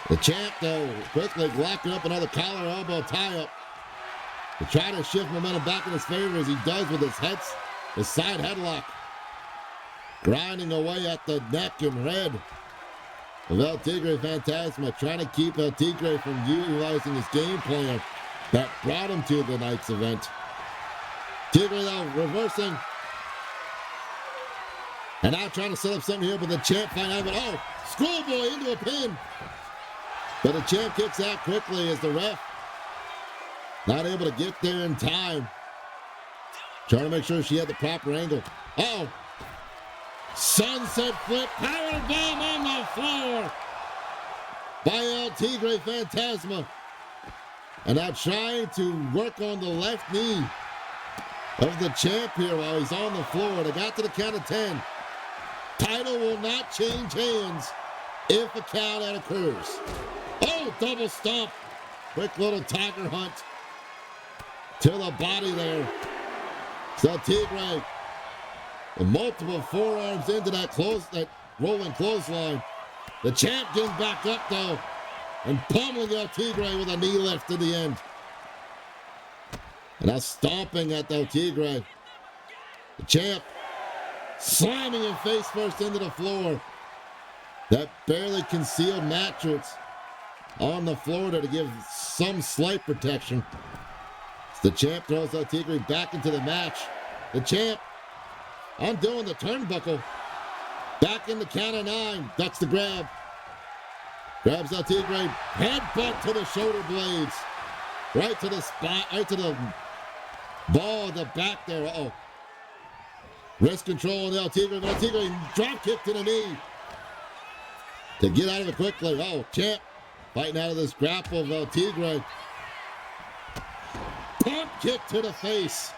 The champ, though, quickly locking up another collar elbow tie-up to try to shift momentum back in his favor as he does with his side headlock. Grinding away at the neck and head of El Tigre Fantasma, trying to keep El Tigre from utilizing his game plan that brought him to the night's event. Tigre, though, reversing. And now trying to set up something here, but the champ find out, but schoolboy into a pin. But the champ kicks out quickly as the ref not able to get there in time. Trying to make sure she had the proper angle. Sunset flip, power bomb on the floor by El Tigre Fantasma. And now trying to work on the left knee of the champ here while he's on the floor. They got to the count of 10. Title will not change hands if a count out occurs. Double stomp. Quick little tiger hunt to the body there. So Tigre with multiple forearms into that rolling clothesline. The champ getting back up though and pummeling El Tigre with a knee lift to the end. And now stomping at El Tigre. The champ slamming him face first into the floor. That barely concealed mattress on the floor to give some slight protection. The champ throws El Tigre back into the match. The champ undoing the turnbuckle. Back in the count of 9. Ducks the grab. Grabs El Tigre. Headbutt to the shoulder blades. Right to the spot. Right to the ball at the back there. Wrist control on El Tigre. But El Tigre drop kick to the knee. To get out of it quickly. Champ fighting out of this grapple of El Tigre. Pump kick to the face.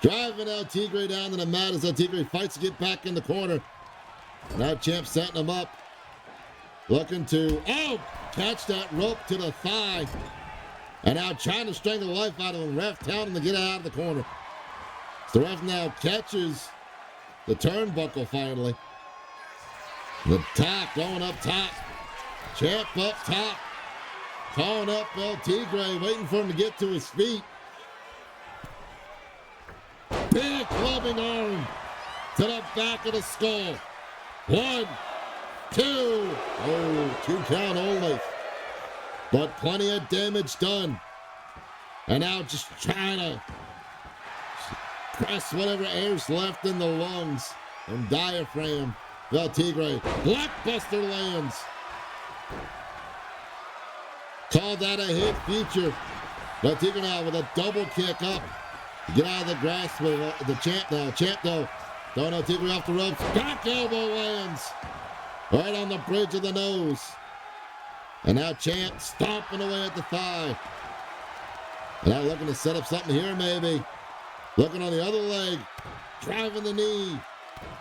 Driving El Tigre down to the mat as El Tigre fights to get back in the corner. Now champ setting him up. Looking to, catch that rope to the thigh. And now trying to strangle the life out of him. Ref telling him to get out of the corner. So the ref now catches the turnbuckle finally. The top going up top. Champ up top. Calling up El Tigre, waiting for him to get to his feet. clubbing arm to the back of the skull. 1, 2. Oh, 2 count only. But plenty of damage done. And now just trying to press whatever air's left in the lungs and diaphragm. El Tigre, blockbuster lands. Call that a hit feature. El Tigre now with a double kick up. Get out of the grasp with the Champ now. Champ though. Throwing El Tigre off the ropes. Back elbow lands. Right on the bridge of the nose. And now Champ stomping away at the thigh. And now looking to set up something here maybe. Looking on the other leg. Driving the knee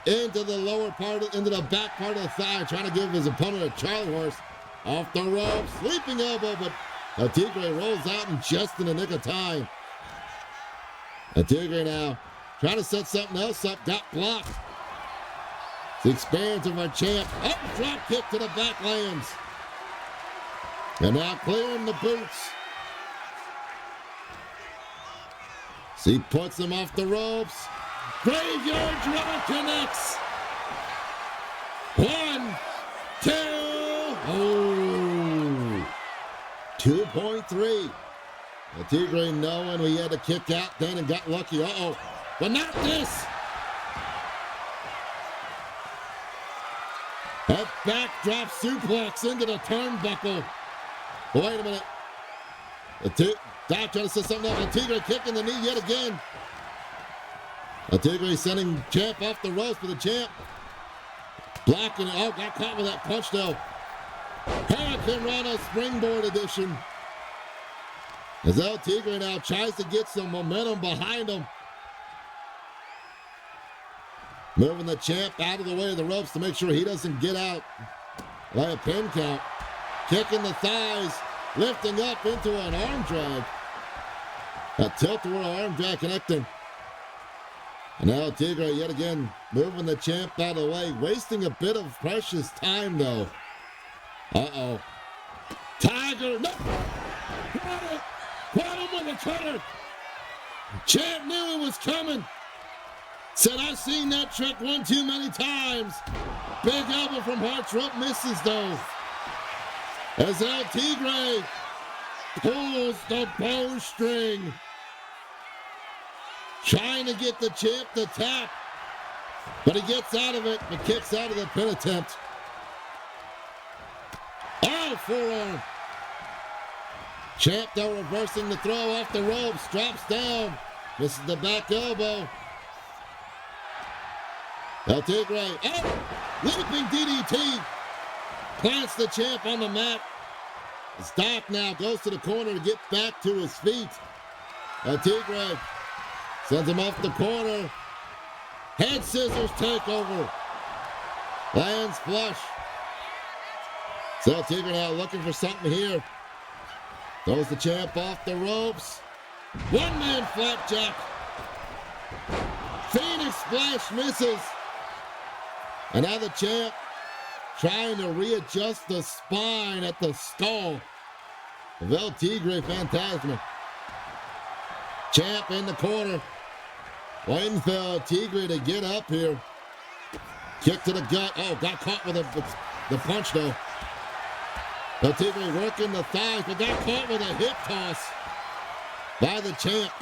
into the lower part, into the back part of the thigh. Trying to give his opponent a Charlie horse. Off the ropes. Sleeping elbow, but El Tigre rolls out in just in the nick of time. El Tigre now trying to set something else up. Got blocked. The experience of our Champ. Up drop kick to the back lands. And now clearing the boots. He puts him off the ropes. Graveyard draw connects. 1, 2. Oh. 2.3. El Tigre knowing he had to kick out then and got lucky. Uh-oh. But not this. That backdrop suplex into the turnbuckle. Wait a minute. Doc trying to set something up. El Tigre kicking the knee yet again. El Tigre sending Champ off the ropes for the Champ. Blocking it. Oh, got caught with that punch though. Hurricane Rana Springboard edition. As El Tigre now tries to get some momentum behind him. Moving the Champ out of the way of the ropes to make sure he doesn't get out by a pin count. Kicking the thighs. Lifting up into an arm drag. A tilt-a-whirl arm drag connecting. And now Tigre yet again moving the Champ out of the way. Wasting a bit of precious time though. Uh-oh. Tiger, no! Caught him with a cutter. Champ knew it was coming. Said, I've seen that trick one too many times. Big elbow from Hart's rope misses though. As El Tigre pulls the bowstring. Trying to get the Champ to tap. But he gets out of it, but kicks out of the pin attempt. Oh, forearm. Champ though reversing the throw off the ropes. Drops down. Misses the back elbow. El Tigre. Oh! Leaping DDT. Plants the Champ on the mat. As Doc now goes to the corner to get back to his feet. El Tigre sends him off the corner. Head scissors takeover. Lands flush. So El Tigre now looking for something here. Throws the Champ off the ropes. One-man flapjack. Phoenix splash misses. And now the Champ trying to readjust the spine at the skull of El Tigre Fantasma. Champ in the corner. Waiting for El Tigre to get up here. Kick to the gut. Oh, got caught with the punch though. El Tigre working the thighs, but got caught with a hip toss by the Champ.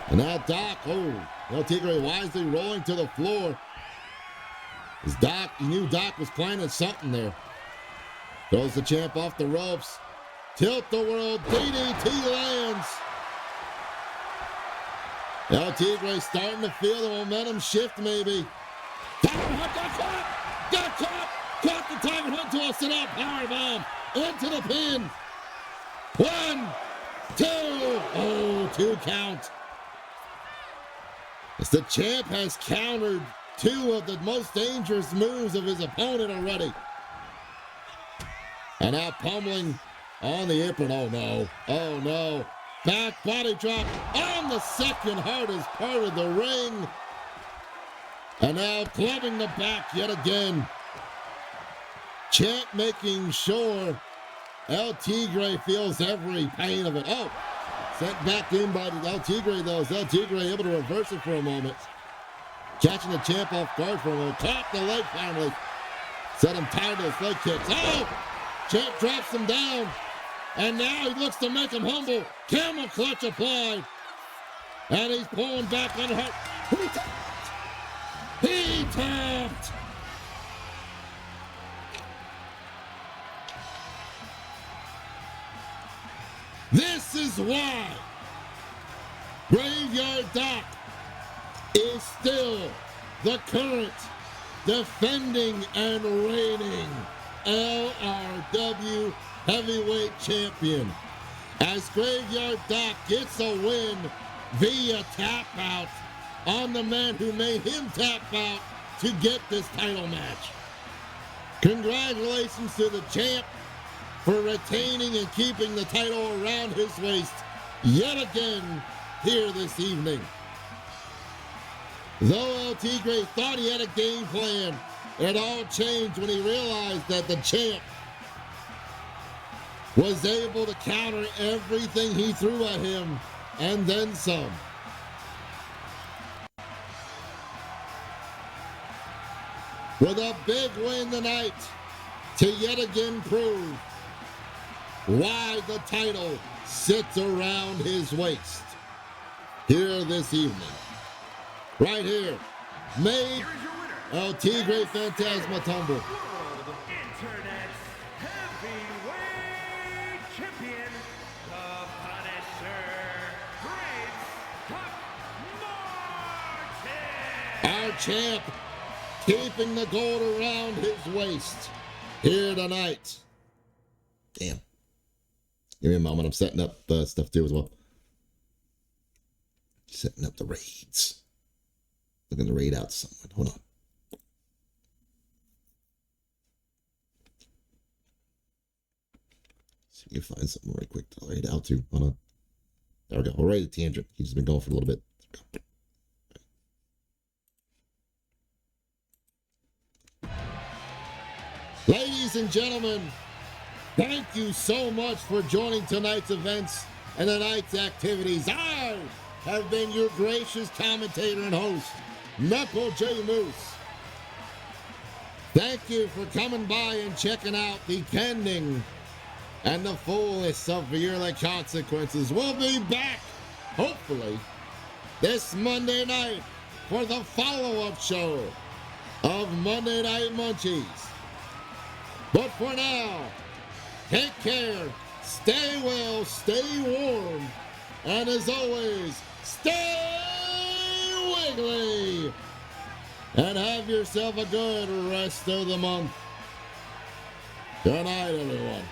And now Doc, El Tigre wisely rolling to the floor. As Doc, he knew Doc was planning something there. Throws the Champ off the ropes. Tilt-a-whirl DDT lands. El Tigre starting to feel the momentum shift maybe. Tiger Hunt got caught! Got caught! Caught the Tiger Hunt to a sit-out powerbomb into the pin. 1, 2. Oh, 2 count. As the Champ has countered 2 of the most dangerous moves of his opponent already. And now pummeling on the apron. Oh no. Oh no. Back body drop on the second hardest part of the ring. And now clubbing the back yet again. Champ making sure El Tigre feels every pain of it. Oh, Sent back in by El Tigre, though. El Tigre able to reverse it for a moment. Catching the champ off guard for a moment. Caught the leg finally. Set him tied to his leg kicks. Oh! Champ drops him down. And now he looks to make him humble. Camel clutch applied. And he's pulling back on her. He tapped. This is why Graveyard Doc is still the current defending and reigning LRW heavyweight champion. As Graveyard Doc gets a win via tap out on the man who made him tap out to get this title match. Congratulations to the champ for retaining and keeping the title around his waist yet again here this evening. Though El Tigre thought he had a game plan, it all changed when he realized that the champ was able to counter everything he threw at him and then some. With a big win tonight to yet again prove why the title sits around his waist here this evening. Right here, made El Tigre Fantasma tumble. Internet's heavyweight champion, the Punisher, Great Martin. Our champ keeping the gold around his waist here tonight. Damn. Give me a moment. I'm setting up stuff too as well. Setting up the raids. Looking to raid out someone. Hold on. See if we can find something right quick to raid out to. Hold on. There we go. We'll raid a tangent. He's just been going for a little bit. Ladies and gentlemen, thank you so much for joining tonight's events and tonight's activities. I have been your gracious commentator and host, Knuckle J. Moose. Thank you for coming by and checking out the pending and the fullest of yearly consequences. We'll be back, hopefully, this Monday night for the follow-up show of Monday Night Munchies. But for now, take care, stay well, stay warm, and as always, stay wiggly, and have yourself a good rest of the month. Good night, everyone.